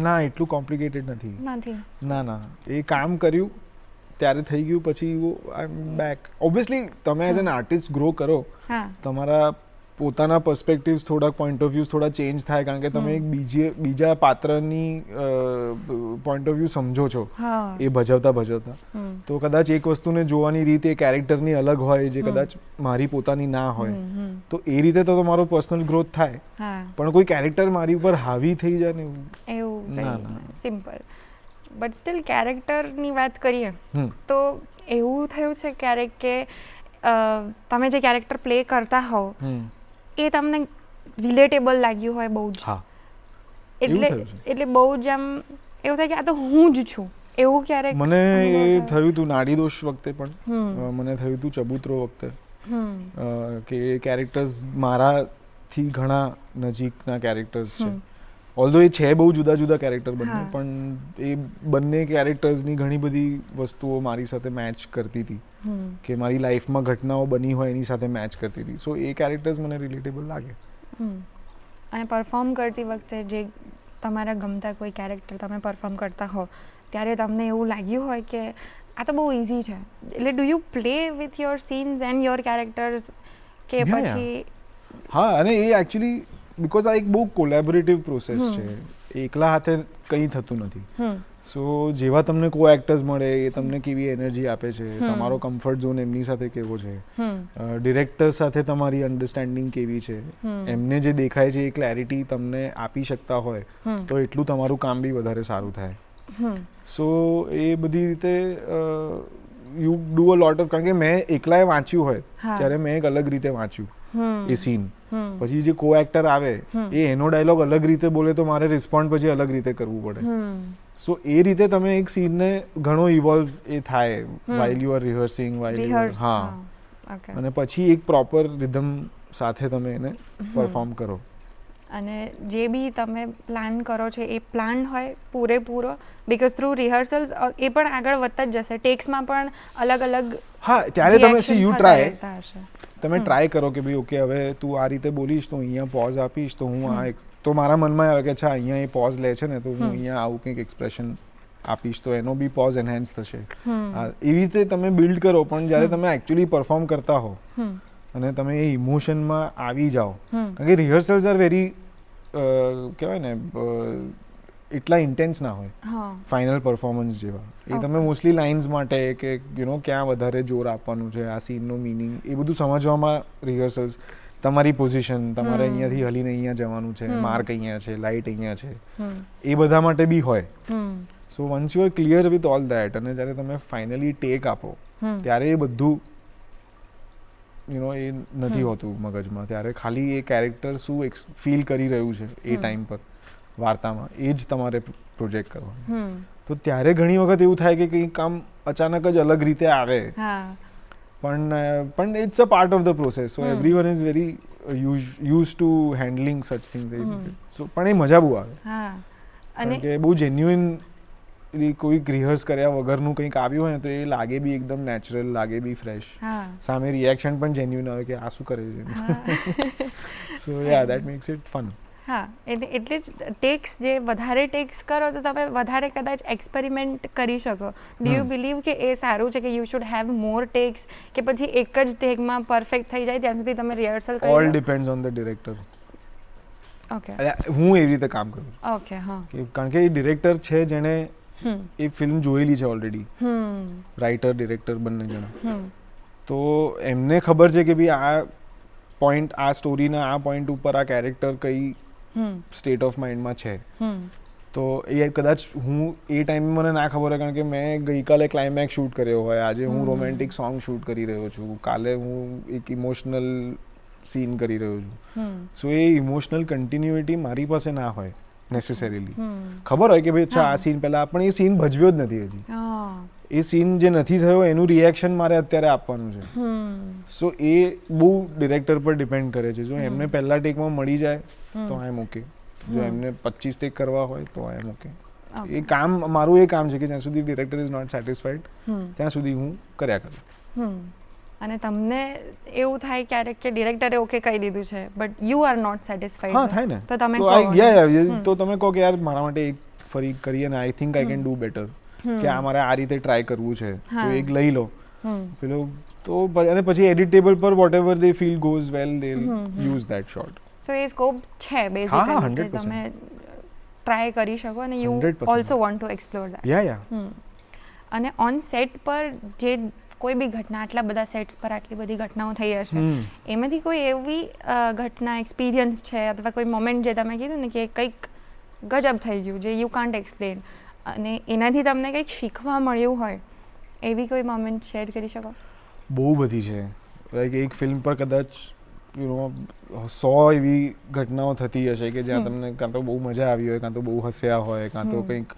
ના, એટલું કોમ્પ્લિકેટેડ નથી. ના, એ કામ કર્યું ત્યારે થઈ ગયું, પછી આઈ એમ બેક. ઓબ્વિયસલી તમે એઝ એન આર્ટિસ્ટ ગ્રો કરો, તમારા પોતાના પર્સપેક્ટિવ્સ થોડાક પોઈન્ટ ઓફ વ્યૂઝ થોડા ચેન્જ થાય કારણ કે તમે એક બીજા પાત્રની પોઈન્ટ ઓફ વ્યૂ સમજો છો એ ભજવતા. તો કદાચ એક વસ્તુને જોવાની રીત એ કેરેક્ટરની અલગ હોય જે કદાચ મારી પોતાની ના હોય, તો એ રીતે તો તમારો પર્સનલ ગ્રોથ થાય. પણ કોઈ કેરેક્ટર મારી ઉપર હાવી થઈ જાય ને એવું ના, સિમ્પલ. બટ સ્ટીલ કેરેક્ટરની વાત કરીએ તો એવું થયું છે ક્યારેક કે તમે જે કેરેક્ટર પ્લે કરતા હોવ એ તમને રિલેટેબલ લાગ્યું હોય બહુ જ, એટલે બહુ જ આમ એવું થાય કે આ તો હું જ છું એવું ક્યારેક મને અનુભવ એ થયો? થયું હતું નાડી દોષ વખતે પણ મને થયું હતું ચબૂતરો વખતે કે કેરેક્ટર્સ મારાથી ઘણા નજીકના કેરેક્ટર્સ છે. ઓલ્ધો એ છે બહુ જુદા જુદા કેરેક્ટર બંને, પણ એ બંને કેરેક્ટર્સની ઘણી બધી વસ્તુઓ મારી સાથે મેચ કરતી હતી કે મારી લાઈફમાં ઘટનાઓ બની હોય એની સાથે મેચ કરતી હતી. સો એ કેરેક્ટર્સ મને રિલેટેબલ લાગે. અને પરફોર્મ કરતી વખતે જે તમારા ગમતા કોઈ કેરેક્ટર તમે પરફોર્મ કરતા હો ત્યારે તમને એવું લાગ્યું હોય કે આ તો બહુ ઇઝી છે, એટલે do you play with your scenes and your characters કે પછી? હા, અને એ એકચ્યુઅલી બિકોઝ આ એક બહુ કોલેબોરેટિવ પ્રોસેસ છે, એકલા હાથે કંઈ થતું નથી. સો જેવા તમને કો એક્ટર્સ મળે એ તમને કેવી એનર્જી આપે છે, તમારો કમ્ફર્ટ ઝોન એમની સાથે કેવો છે, ડિરેક્ટર સાથે તમારી અન્ડરસ્ટેન્ડિંગ કેવી છે, એમને જે દેખાય છે એ ક્લેરિટી તમને આપી શકતા હોય તો એટલું તમારું કામ બી વધારે સારું થાય. સો એ બધી રીતે you do a lot of, કારણ કે મેં એકલાએ વાંચ્યું હોય ત્યારે મેં એક અલગ રીતે વાંચ્યું એ સીન, પછી જે કો એક્ટર આવે એ એનો ડાયલોગ અલગ રીતે બોલે તો મારે રિસ્પોન્ડ પછી અલગ રીતે કરવું પડે. સો એ રીતે તમે એક સીનને ઘણો ઇવોલ્વ એ થાય વાઇલ યુ આર રિહર્સિંગ, અને પછી એક પ્રોપર રિધમ સાથે તમે એને પરફોર્મ કરો. અને જે બી તમે પ્લાન કરો છો એ પ્લાન હોય પૂરેપૂરો, બીકોઝ થ્રુ રિહર્સલ્સ એ પણ આગળ વધતા જ જશે, ટેક્સમાં પણ અલગ અલગ. હા, ત્યારે તમે યુ ટ્રાય, તમે ટ્રાય કરો કે ભાઈ ઓકે હવે તું આ રીતે બોલીશ તો અહીંયા પોઝ આપીશ તો હું આ એક, તો મારા મનમાં આવે કે અચ્છા અહીંયા એ પોઝ લે છે ને તો હું અહીંયા આવું કંઈક એક્સપ્રેશન આપીશ તો એનો બી પોઝ એનહેન્સ થશે. એવી રીતે તમે બિલ્ડ કરો, પણ જ્યારે તમે એકચ્યુઅલી પરફોર્મ કરતા હો અને તમે એ ઇમોશનમાં આવી જાઓ, કારણ કે રિહર્સલ્સ આર વેરી કહેવાય ને એટલા ઇન્ટેન્સ ના હોય ફાઇનલ પરફોર્મન્સ જેવા. એ તમે મોસ્ટલી લાઇન્સ માટે કે યુ નો ક્યાં વધારે જોર આપવાનું છે, આ સીનનો મિનિંગ એ બધું સમજવામાં રિહર્સલ્સ, તમારી પોઝિશન, તમારે અહીંયાથી હલીને અહીંયા જવાનું છે, માર્ક અહીંયા છે, લાઇટ અહીંયા છે, એ બધા માટે બી હોય. સો once you are clear with all that અને જ્યારે તમે ફાઇનલી ટેક આપો ત્યારે એ બધું યુ નો એ નથી હોતું મગજમાં, ત્યારે ખાલી એ કેરેક્ટર શું ફીલ કરી રહ્યું છે એ ટાઈમ પર વાર્તામાં એ જ તમારે પ્રોજેક્ટ કરવાનું. તો ત્યારે ઘણી વખત એવું થાય કે કંઈક કામ અચાનક જ અલગ રીતે આવે, પણ it's a part of the process. So everyone is very use to handling such things. So પણ એ મજા બહુ આવે, કારણ કે બહુ જેન્યુઇન કોઈક રિહર્સ કર્યા વગરનું કંઈક આવ્યું હોય ને તો એ લાગે બી એકદમ નેચરલ, લાગે બી ફ્રેશ, સામે રિએક્શન પણ જેન્યુઇન આવે કે આ શું કરે છે. સો યા દેટ મેક્સ ઇટ ફન. હા, એટલે જ ટેક્સ જે વધારે ટેક્સ કરો તો તમે વધારે કદાચ એક્સપેરિમેન્ટ કરી શકો. ડુ યુ બિલીવ કે એ સારું છે કે you should have more tax, કે પછી એક જ ટેકમાં પરફેક્ટ થઈ જાય ત્યાં સુધી તમે રિહર્સલ કરો? All depends on the director. Okay, હું એવી રીતે કામ કરું છું. ઓકે, હા, કારણ કે એ ડિરેક્ટર છે જેણે એ ફિલ્મ જોયેલી છે ઓલરેડી, રાઇટર ડિરેક્ટર બંને જણા, તો એમને ખબર છે કે ભાઈ આ પોઈન્ટ, આ સ્ટોરીના આ પોઈન્ટ ઉપર આ કેરેક્ટર કઈ સ્ટેટ ઓફ માઇન્ડમાં છે. તો એ કદાચ હું એ ટાઈમે મને ના ખબર હોય, કારણ કે મેં ગઈકાલે ક્લાઇમેક્સ શૂટ કર્યો હોય, આજે હું રોમેન્ટિક સોંગ શૂટ કરી રહ્યો છું, કાલે હું એક ઇમોશનલ સીન કરી રહ્યો છું. સો એ ઇમોશનલ કન્ટિન્યુઇટી મારી પાસે ના હોય નેસેસરીલી. ખબર હોય કે ભાઈ અચ્છા આ સીન પહેલા, પણ એ સીન ભજવ્યો જ નથી હજી, એ સીન જે નથી થયો એનું રિએક્શન મારે અત્યારે આપવાનું છે. સો એ બહુ ડિરેક્ટર પર ડિપેન્ડ કરે છે. જો એમને પહેલા ટેકમાં મળી જાય તો આઈ એમ ઓકે, જો એમને 25 ટેક કરવા હોય તો આઈ એમ ઓકે. એ કામ મારું એ કામ છે કે જ્યાં સુધી ડિરેક્ટર ઇઝ નોટ સેટિસ્ફાઈડ ત્યાં સુધી હું કર્યા કરું. અને તમને એવું થાય ક્યારેક કે ડિરેક્ટરે ઓકે કહી દીધું છે but you are not satisfied? હા, થાય ને. તો તમે તો તમે કહો કે યાર મારા માટે એક ફરી કરીએ ને, I think I can do better, કે આ મારે આ રીતે ટ્રાય કરવું છે, તો એક લઈ લો પેલો, તો અને પછી એડિટેબલ પર whatever they feel goes well they use that shot. So એ સ્કોપ છે બેઝિકલી કે તમે ટ્રાય કરી શકો અને you also want to explore that. Yeah. અને ઓન સેટ પર જે કોઈ બી ઘટના, આટલા બધા સેટ્સ પર આટલી બધી ઘટનાઓ થઈ હશે, એમાંથી કોઈ એવી ઘટના, એક્સપિરિયન્સ છે અથવા કોઈ મોમેન્ટ જે તમે કીધું ને કે કંઈક ગજબ થઈ ગયું જે યુ કાન્ટ એક્સપ્લેન, અને એનાથી તમને કંઈક શીખવા મળ્યું હોય, એવી કોઈ મોમેન્ટ શેર કરી શકો? બહુ બધી છે. લાઈક એક ફિલ્મ પર કદાચ યુ નો 100 એવી ઘટનાઓ થતી હશે કે જ્યાં તમને કાં તો બહુ મજા આવી હોય, કાં તો બહુ હસ્યા હોય, કાં તો કંઈક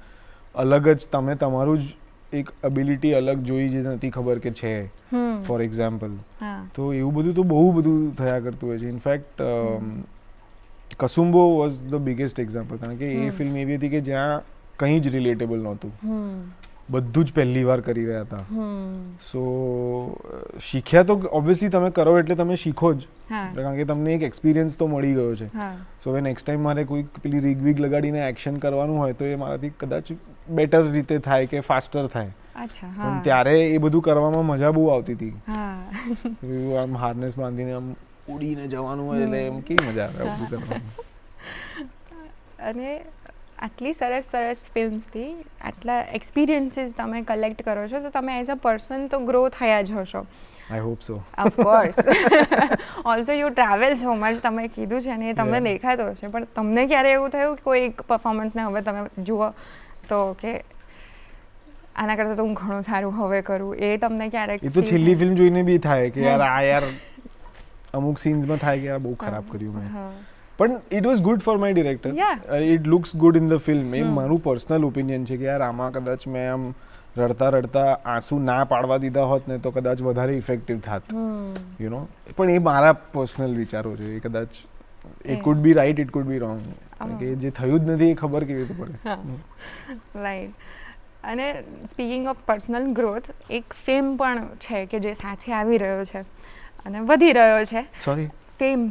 અલગ જ તમે તમારું જ એક એબિલિટી અલગ જોઈ જે નથી ખબર કે છે ફોર એક્ઝામ્પલ. તો એવું બધું તો બહુ બધું થયા કરતું હોય છે. In fact Kasumbo was the biggest example, કારણ કે એ ફિલ્મ એવી હતી કે જ્યાં કંઈ જ રિલેટેબલ નહોતું, બધું જ પહેલી વાર કરી રહ્યા હતા. સો શીખ્યા તો ઓબ્વિયસલી તમે કરો એટલે તમે શીખો જ, કારણ કે તમને એક એક્સપિરિયન્સ તો મળી ગયો છે. સો હવે નેક્સ્ટ ટાઈમ મારે કોઈ પેલી રીગ વિગ લગાડીને એક્શન કરવાનું હોય તો એ મારાથી કદાચ બેટર રીતે થાય કે ફાસ્ટર થાય. પણ ત્યારે એ બધું કરવામાં મજા બહુ આવતી હતી. આમ હાર્નેસ બાંધીને આમ ઉડીને જવાનું હોય એટલે એમ કેવી મજા આવે આ બધું કરવાનું. અને આટલી સરસ સરસ ફિલ્મ્સથી આટલા એક્સપિરિયન્સીસ તમે કલેક્ટ કરો છો તો તમે એઝ અ પર્સન તો ગ્રો થયા જ હશો. I hope so. Of course. Also you travel so much, તમે કીધું છે ને એ તમને દેખાતો છે, પણ તમને ક્યારે એવું થયું કોઈ એક પરફોર્મન્સને હવે તમે જુઓ તો કે આના કરતાં તો હું ઘણું સારું હવે કરું, એ તમને ક્યારેક? એ તો છેલ્લી ફિલ્મ જોઈને બી થાય કે યાર અમુક સીન્સમાં થાય કે યાર બહુ ખરાબ કર્યું મેં, પણ it was good for my director. It looks good in the film. એ મારું પર્સનલ ઓપિનિયન છે કે યાર આમાં કદાચ મેં આમ રડતા રડતા આંસુ ના પાડવા દીધા હોત ને તો કદાચ વધારે ઇફેક્ટિવ થાત, યુ નો. પણ એ મારા પર્સનલ વિચારો છે. એ કદાચ it could B right, it could B wrong, કે જે થયું જ નથી એ ખબર કેવી રીતે પડે. રાઈટ. અને સ્પીકિંગ ઓફ પર્સનલ ગ્રોથ, એક ફેમ પણ છે કે જે સાથે આવી રહ્યો છે અને વધી રહ્યો છે. સોરી, ફેમ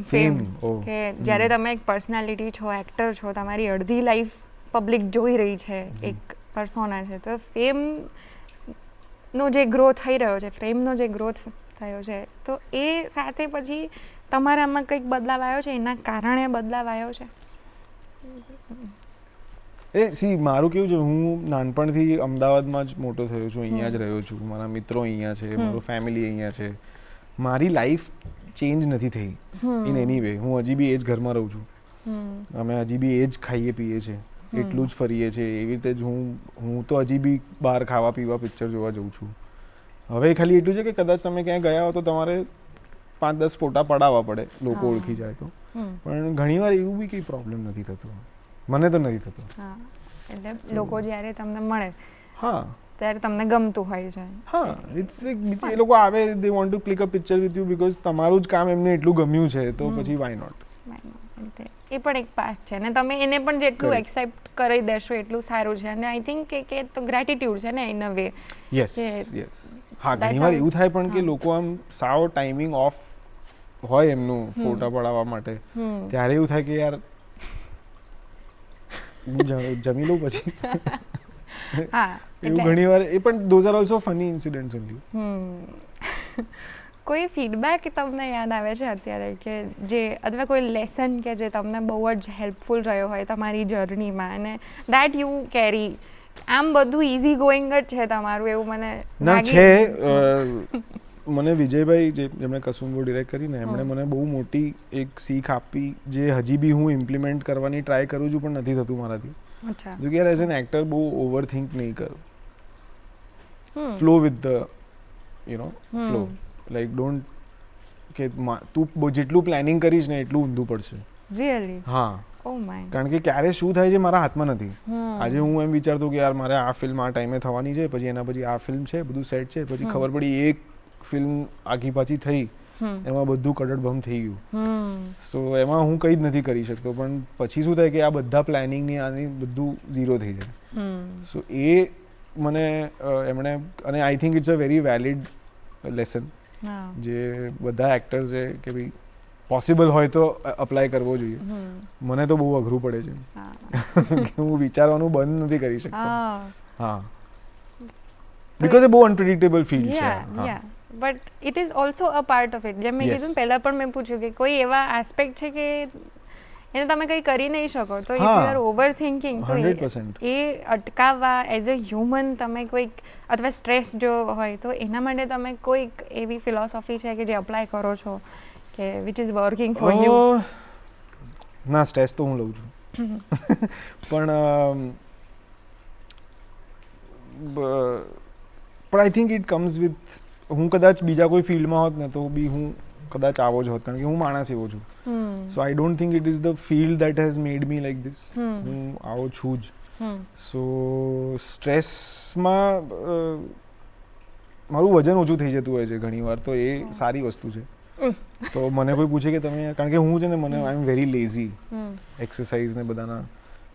કે જ્યારે તમે એક પર્સનાલિટી છો, એક્ટર છો, તમારી અડધી લાઈફ પબ્લિક જોઈ રહી છે, એક પર્સોના છે, તો ફેમનો જે ગ્રોથ થઈ રહ્યો છે, ફેમનો જે ગ્રોથ થયો છે, તો એ સાથે પછી તમારામાં કંઈક બદલાવ આવ્યો છે, એના કારણે બદલાવ આવ્યો છે? મારું કેવું છે, હું નાનપણથી અમદાવાદમાં જ મોટો થયો છું, અહીંયા જ રહ્યો છું, મારા મિત્રો અહીંયા છે, મારું ફેમિલી અહીંયા છે. મારી લાઈફ ચેન્જ નથી થઈ ઇન એની વે. હું હજી બી એ જ ઘરમાં રહું છું, અમે હજી બી એ જ ખાઈએ પીએ છીએ, એટલું જ ફરીએ છીએ, એવી રીતે જ હું તો હજી બી બહાર ખાવા પીવા પિક્ચર જોવા જઉં છું. હવે ખાલી એટલું છે કે કદાચ તમે ક્યાંય ગયા હો તો તમારે 5-10 ફોટા પડાવવા પડે, લોકો ઓળખી જાય તો. પણ ઘણીવાર એવું બી કંઈ પ્રોબ્લેમ નથી થતો, મને તો નથી થતો. એટલે લોકો જ્યારે તમને મળે ત્યારે તમને ગમતું હોય છે. ઇટ્સ એ લોકો આવે, they want to click a picture with you because તમારું જ કામ એમને એટલું ગમ્યું છે, તો પછી વાય નોટ. એ પણ એક પાર્ટ છે ને, તમે એને પણ જેટલું એક્સેપ્ટ કરી દેશો એટલું સારું છે. અને આઈ થિંક કે તો ગ્રેટિટ્યુડ છે ને ઇન અ વે. યસ. હા, ઘણીવાર એવું થાય પણ કે લોકો આમ સાવ ટાઈમિંગ ઓફ હોય એમનું ફોટા પડાવવા માટે, ત્યારે એવું થાય કે યાર જમી લઉં પછી. એવું ઘણીવાર એ પણ those are also funny incidents only. કોઈ ફીડબેક તમને યાદ આવે છે અત્યારે કે જે, અથવા કોઈ લેસન કે જે તમને બહુ જ હેલ્પફુલ રહ્યો હોય તમારી જર્નીમાં, અને દેટ યુ કેરી? આમ બધું ઇઝી ગોઈંગ જ છે તમારું, એવું મને ના છે. મને વિજયભાઈ જેમણે કસુંબો ડિરેક્ટ કરીને, એમણે મને બહુ મોટી એક શીખ આપી, જે હજી બી હું ઇમ્પ્લિમેન્ટ કરવાની ટ્રાય કરું છું, પણ નથી થતું મારાથી. જો કે એઝ એન એક્ટર બહુ ઓવર થિંક નહીં કરું. Flow with the you know flow. Like don't કે તું જેટલું પ્લાનિંગ કરીશ ને એટલું ઊંધું પડશે. રિયલી? હા. કારણ કે ક્યારે શું થાય છે મારા હાથમાં નથી. આજે હું એમ વિચારતો કે યાર મારે આ ફિલ્મ આ ટાઈમે થવાની છે, પછી એના પછી આ ફિલ્મ છે, બધું સેટ છે, પછી ખબર પડી એક ફિલ્મ આખી પાછી થઈ, એમાં બધું કડડભમ થઈ ગયું. સો એમાં હું કંઈ જ નથી કરી શકતો. પણ પછી શું થાય કે આ બધા પ્લાનિંગની આની બધું ઝીરો થઈ જાય. સો એ મને એમણે, અને I think it's a very valid lesson, જે બધા એક્ટર્સ છે કે ભાઈ પોસિબલ હોય તો અપ્લાય કરવો જોઈએ. મને તો બહુ અઘરું પડે છે, હું વિચારવાનું બંધ નથી કરી શકતો. હા, બીકોઝ એ બહુ અનપ્રિડિક્ટેબલ ફીલ્ડ છે. But it is also a part of it. જેમ મેં કીધું પહેલાં પણ મેં પૂછ્યું કે કોઈ એવા આસ્પેક્ટ છે કે એને તમે કંઈ કરી નહીં શકો, તો if you are over thinking, તો એ અટકાવવા એઝ અ હ્યુમન તમે કોઈક, અથવા સ્ટ્રેસ જો હોય તો એના માટે તમે કોઈક એવી ફિલોસોફી છે કે જે અપ્લાય કરો છો કે which is working for you? ના, સ્ટ્રેસ તો હું લઉં છું, પણ I think it comes with, હું કદાચ બીજા કોઈ ફિલ્ડમાં હોત ને તો બી હું કદાચ આવો જ હોત, કારણ કે હું માણસ એવો છું. So I don't think it is the field that has made me like this. હું આવો છું જ. સો સ્ટ્રેસમાં મારું વજન ઓછું થઈ જતું હોય છે ઘણીવાર, તો એ સારી વસ્તુ છે. તો મને કોઈ પૂછે કે તમે, કારણ કે હું છે ને મને આઈ એમ વેરી લેઝી એક્સરસાઇઝ ને બધાના,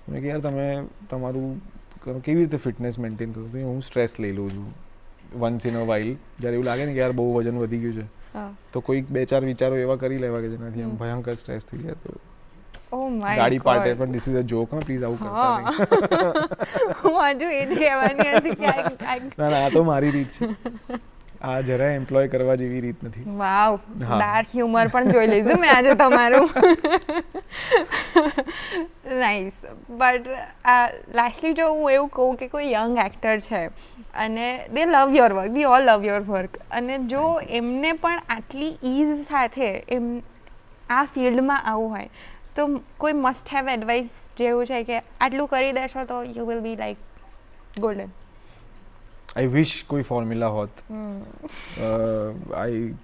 મેં કે યાર તમે તમારું કેવી રીતે ફિટનેસ મેન્ટેન કરો, તો હું સ્ટ્રેસ લઈ લઉં છું વન્સ ઇન અ વાઇલ. જ્યારે એવું લાગે ને કે યાર બહુ વજન વધી ગયું છે તો કોઈક 2-4 વિચારો એવા કરી લેવા કે જેનાથી આમ ભયંકર સ્ટ્રેસ થઈ જાય. તો ગાડી પાર્ટે પણ ધીસ ઇઝ અ જોક, હા પ્લીઝ આવું કરતા નહીં. હું હજુ એ જ કહેવાની હતી કે ના ના, આ તો મારી રીત છે, આ જરાય એમ્પ્લોય કરવા જેવી રીત નથી. વાવ, ડાર્ક હ્યુમર પણ જોઈ લીધું મેં આજે તમારું. નાઇસ. બટ લાસ્ટલી જો હું એવું કહું કે કોઈ યંગ એક્ટર છે અને they love your work, we all love your work, અને જો એમને પણ આટલી ઇઝ સાથે એમ આ ફિલ્ડમાં આવવું હોય તો કોઈ મસ્ટ હેવ એડવાઇસ જેવું છે કે આટલું કરી દેશો તો you will be like golden? I wish કોઈ ફોર્મ્યુલા હોત.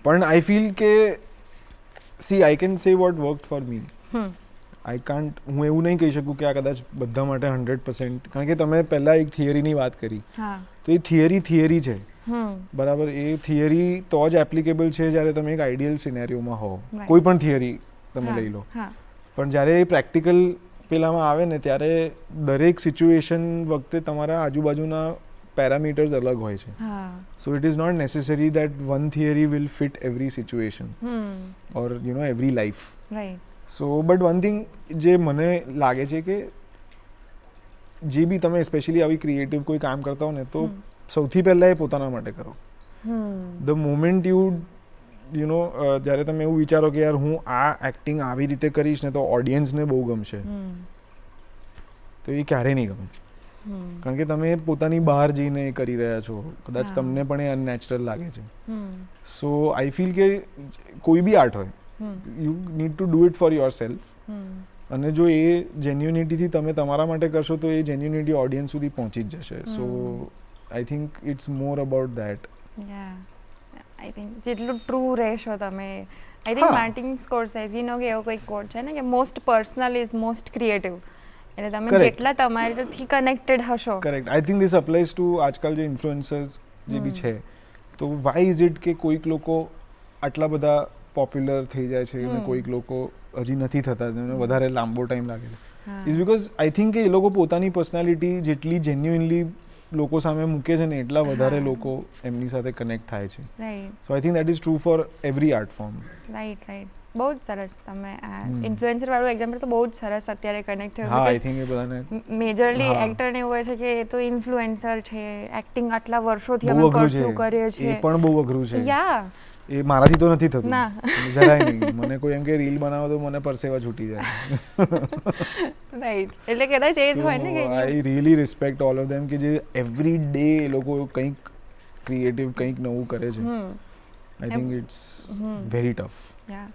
પણ આઈ ફીલ કે see I can say what work for me. I can't, હું એવું નહીં કહી શકું કે આ કદાચ બધા માટે 100%, કારણ કે તમે પહેલાં એક થિયરીની વાત કરી, તો એ થિયરી છે બરાબર. એ થિયરી તો જ એપ્લિકેબલ છે જ્યારે તમે એક આઈડિયલ સિનેરિયોમાં હો. કોઈ પણ થિયરી તમે લઈ લો, પણ જ્યારે એ પ્રેક્ટિકલ પેલામાં આવે ને ત્યારે દરેક સિચ્યુએશન વખતે તમારા આજુબાજુના પેરામીટર્સ અલગ હોય છે. So it is not necessary that one theory will fit every situation or you know every life. So but one thing જે મને લાગે છે કે જે બી તમે સ્પેશિયલી આવી ક્રિએટિવ કોઈ કામ કરતા હો ને, તો સૌથી પહેલાં એ પોતાના માટે કરો. ધ મોમેન્ટ યુ નો જ્યારે તમે એવું વિચારો કે યાર હું આ એક્ટિંગ આવી રીતે કરીશ ને તો ઓડિયન્સને બહુ ગમશે, તો એ ક્યારેય નહીં ગમે. કારણ કે તમે પોતાની બહાર જઈને એ કરી રહ્યા છો, કદાચ તમને પણ એ અનનેચરલ લાગે છે. સો આઈ ફીલ કે કોઈ બી આર્ટ હોય, you need to do it for your self. અને જો એ જેન્યુનિટીથી તમે તમારા માટે કરશો તો એ જેન્યુનિટી ઓડિયન્સ સુધી પહોંચી જ જશે. So I think it's more about that. I think જેટલું ટ્રુ રહેશો તમે, આઈ થિંક માર્ટિન સ્કોર્સેઝીનો કે એવો કોઈ કોટ છે ને કે most personal is most creative. એટલે તમે જેટલા તમારાથી કનેક્ટેડ હશો. Correct. I think this applies to આજકાલ જે ઇન્ફ્લુએન્સર્સ જે બી છે, તો વાય ઇઝ ઇટ કે કોઈક લોકો આટલા બધા પોપ્યુલર થઈ જાય છે અને કોઈક લોકો હજી નથી થતા, જેમને વધારે લાંબો ટાઈમ લાગે છે. ઇઝ બીકોઝ આઈ થિંક કે એ લોકો પોતાની પર્સનાલિટી જેટલી જેન્યુઇનલી લોકો સામે મૂકે છે ને, એટલા વધારે લોકો એમની સાથે કનેક્ટ થાય છે. So I think that is true for every art form. Right. બહુ જ સરસ. તમે આ ઇન્ફ્લુએન્સર વાળું એક્ઝામ્પલ તો બહુ જ સરસ અત્યારે કનેક્ટ થયું. હા, આઈ થિંક એ બધાને મેજરલી એક્ટરને એવું હોય છે કે એ તો ઇન્ફ્લુએન્સર છે, એક્ટિંગ આટલા વર્ષોથી અમે પરસ્યુ કરીએ છીએ. એ પણ બહુ અઘરું છે. યા, એ મારાથી તો નથી થતું. ના, જરાય નહીં. મને કોઈ એમ કે રીલ બનાવો તો મને પરસેવા છૂટી જાય. રાઈટ. એટલે કદાચ એ જ હોય ને કે I really respect all of them કે જે એવરી ડે એ લોકો કંઈક ક્રિએટિવ કંઈક નવું કરે છે. I think it's very tough. Yeah,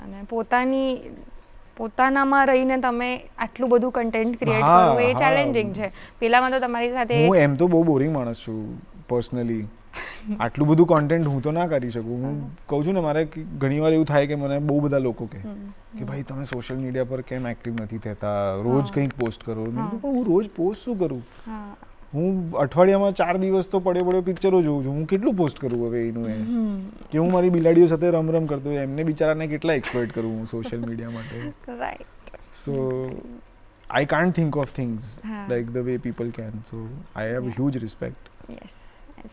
અને પોતાનામાં રહીને તમે આટલું બધું કન્ટેન્ટ ક્રિએટ કરવું એ ચેલેન્જિંગ છે. પેલામાં તો તમારી સાથે હું એમ તો બહુ બોરિંગ માણસ છું પર્સનલી. આટલું બધું કોન્ટેન્ટ હું તો ના કરી શકું. હું કહું છું ને, મારે ઘણીવાર એવું થાય કે મને બહુ બધા લોકો કહે કે ભાઈ તમે સોશિયલ મીડિયા પર કેમ એક્ટિવ નથી થતા, રોજ કંઈક પોસ્ટ કરો. મેં કીધું પણ હું રોજ પોસ્ટ શું કરું? હું અઠવાડિયામાં 4 દિવસ તો પડ્યો પિક્ચરો જોઉં છું. હું કેટલું પોસ્ટ કરું હવે એનું? એ કે હું મારી બિલાડીઓ સાથે રમ કરતો હોય, એમને બિચારાને કેટલા એક્સપ્લોઇટ કરું હું સોશિયલ મીડિયા માટે? Right. So I can't think of things like the way people can. So I have huge respect. Yes.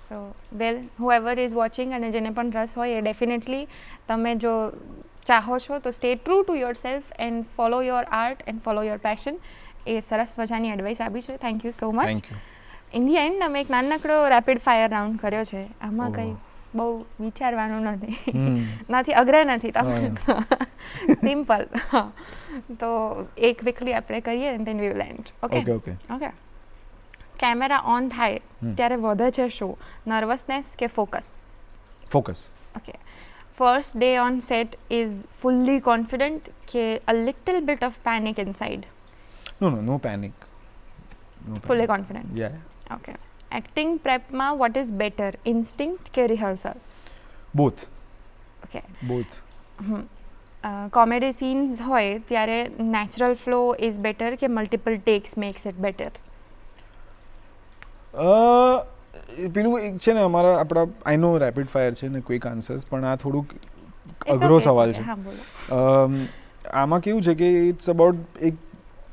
So well, whoever is watching અને જેને પણ રસ હોય એ ડેફિનેટલી તમે જો ચાહો છો તો stay true to yourself and follow your art and follow your passion. એ સરસ મજાની એડવાઇસ આપી છે. Thank you so much. Thank you. In the end અમે એક નાનકડો રેપિડ ફાયર રાઉન્ડ કર્યો છે. આમાં કંઈ બહુ વિચારવાનું નથી, અઘરા નથી. તમે સિમ્પલ. તો એક ક્વિકલી આપણે કરીએ and then we will end. Okay. Camera on થાય ત્યારે વધે છે શું, નર્વસનેસ કે focus? Focus. Okay. First day on set is fully confident કે a little bit of panic inside? No panic. Fully confident. Yeah. Okay. Acting પ્રેપમાં what is better, instinct કે rehearsal? Both. Okay. Both. Comedy scenes હોય ત્યારે natural flow is better કે multiple takes makes it better? પેલું એક છે ને આપણા આઈ નો રેપિડ ફાયર છે ને ક્વિક આન્સર્સ, પણ આ થોડુંક It's અઘરો okay, સવાલ it's છે. okay. હા, બોલો. આમાં કેવું છે કે ઇટ્સ અબાઉટ એક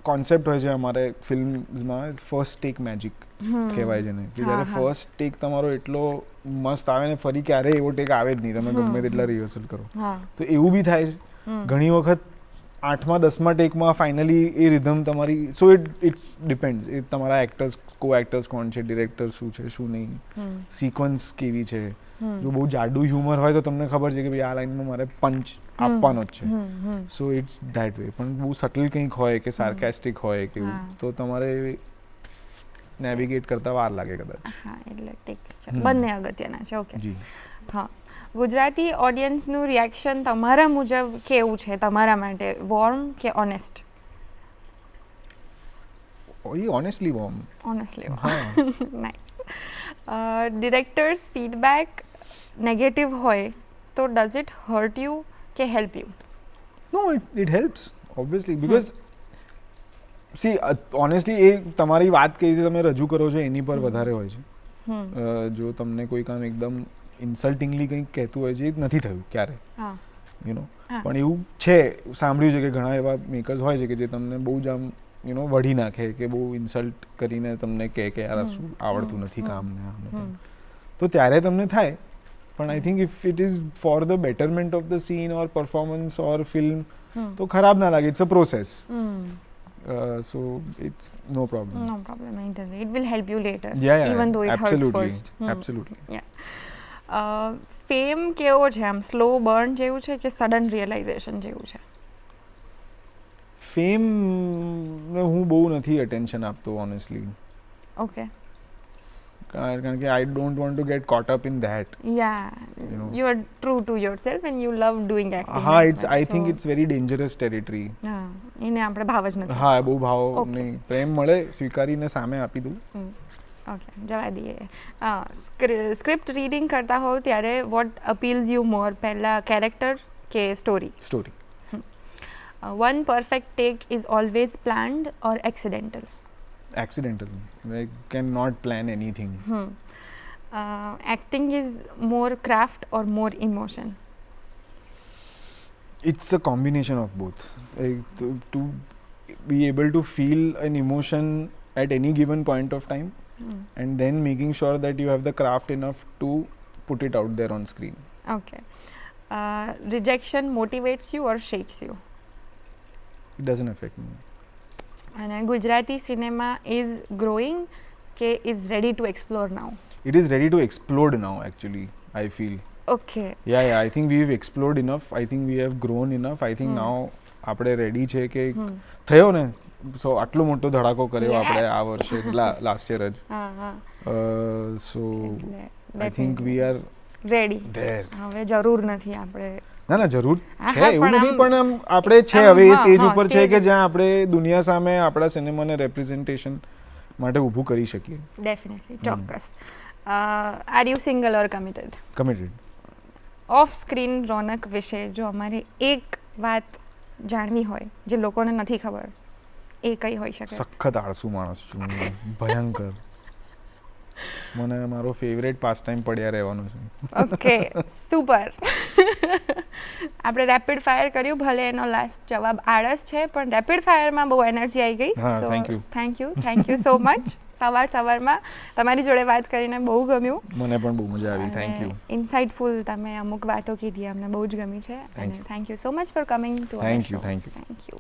કોન્સેપ્ટ હોય છે અમારે ફિલ્મ્સમાં, ફર્સ્ટ ટેક મેજિક કહેવાય છે ને, કે જ્યારે ફર્સ્ટ ટેક તમારો એટલો મસ્ત આવે ને ફરી ક્યારેય એવો ટેક આવે જ નહીં, તમે ગમે તેટલા રિહર્સલ કરો. તો એવું બી થાય છે ઘણી વખત 8મા 10મા ટેકમાં ફાઇનલી એ રિધમ તમારી, સો ઇટ્સ ડિપેન્ડ્સ, એ તમારા એક્ટર્સ, કો એક્ટર્સ કોણ છે, ડિરેક્ટર શું છે શું નહીં, સિક્વન્સ કેવી છે. જો બહુ જાડું હ્યુમર હોય તો તમને ખબર છે કે ભાઈ આ લાઈનમાં મારે પંચ આપવાનો જ છે, સો ઇટ્સ ધેટ વે. પણ બહુ સટલ કંઈક હોય કે સાર્કેસ્ટિક હોય કે તો તમારે નેવિગેટ કરતા વાર લાગે કદાચ. હા, એટલે ટેક્સ છે, બંને અગત્યના છે. ઓકે. જી. હા, ગુજરાતી ઓડિયન્સનું રિએક્શન તમારા મુજબ કેવું છે તમારા માટે, વોર્મ કે ઓનેસ્ટ? Honestly warm. ઓનેસ્ટલી હા. નાઇસ. ડિરેક્ટર્સ ફીડબેક નેગેટિવ હોય તો ડઝ ઇટ હર્ટ યુ કે help you? No, it helps obviously, because see honestly એ તમારી વાત કઈ રીતે તમે રજૂ કરો છો એની પર વધારે હોય છે. જો તમને કોઈ કામ એકદમ ઇન્સલ્ટિંગલી કંઈક કહેતું હોય છે, એ નથી થયું ક્યારે, યુ નો, પણ એવું છે, સાંભળ્યું છે કે ઘણા એવા મેકર્સ હોય છે કે જે તમને બહુ જ આમ યુ નો વઢી નાખે, કે બહુ ઇન્સલ્ટ કરીને તમને કહે કે યાર શું આવડતું નથી કામ ને, તો ત્યારે તમને થાય. પણ I think if it is for the betterment of the scene or performance or film તો ખરાબ ના લાગે, it's a process. So it's no problem. No problem either way. It will help you later. Yeah, even though it absolutely, hurts first. Absolutely. Yeah. Fame કેવો છે, આમ slow burn જેવું છે કે સડન રિયલાઇઝેશન જેવું છે? ફેમ ને હું બહુ નથી અટેન્શન આપતો ઓનેસ્ટલી. ઓકે. કારણ કે I don't want to get caught up in that. You are true to yourself and you love doing acting. હા, I think it's very dangerous territory. હા, એને આપણે ભાવ જ નથી. હા, બહુ ભાવ નહીં, પ્રેમ મળે સ્વીકારીને સામે આપી દઉં. ઓકે, જવા દઈએ. સ્ક્રિપ્ટ રીડિંગ કરતા હોવ ત્યારે વોટ અપીલ્સ યુ મોર, પહેલા કેરેક્ટર કે story? Story. One perfect take is always planned or accidental? Accidental. I cannot plan anything. Acting is more craft or more emotion? It's a combination of both. To be able to feel an emotion at any given point of time, and then making sure that you have the craft enough to put it out there on screen. Okay. Rejection motivates you or shakes you? It doesn't affect me. અને Gujarati cinema is growing કે is ready to explore now? It is ready to explode now, actually, I feel. Okay. Yeah, I think we've explored enough. I think we have grown enough. I think now આપણે ready છે કે થયો ને, સો આટલો મોટો ધડાકો કર્યો આપણે આ વર્ષે, લાસ્ટ યર જ. So I think we are ready. હવે જરૂર નથી આપણે. ના, જરૂર છે એવું નથી, પણ આમ આપણે છે હવે એ સ્ટેજ ઉપર છે કે જ્યાં આપણે દુનિયા સામે આપણા સિનેમાને રેપ્રેઝન્ટેશન માટે ઊભું કરી શકીએ. ડેફિનેટલી, ચોક્કસ. Are you single or committed? Committed. Off screen Raunak વિશે જો અમારે એક વાત જાણવી હોય જે લોકોને નથી ખબર, એ કઈ હોઈ શકે? સખત આળસુ માણસ છું, ભયંકર. મને મારો ફેવરેટ પાસ ટાઈમ પડ્યા રહેવાનો છે. Okay, super. આપણે રેપિડ ફાયર કર્યું, ભલે એનો લાસ્ટ જવાબ આળસ છે, પણ રેપિડ ફાયરમાં બહુ એનર્જી આવી ગઈ. હા, થેન્ક યુ સો મચ. સવારમાં તમારી જોડે વાત કરીને બહુ ગમ્યું. મને પણ બહુ મજા આવી. Thank you. ઇનસાઇટફુલ તમે અમુક વાતો કીધી, અમને બહુ જ ગમી છે, અને thank you so much for coming to. Thank you.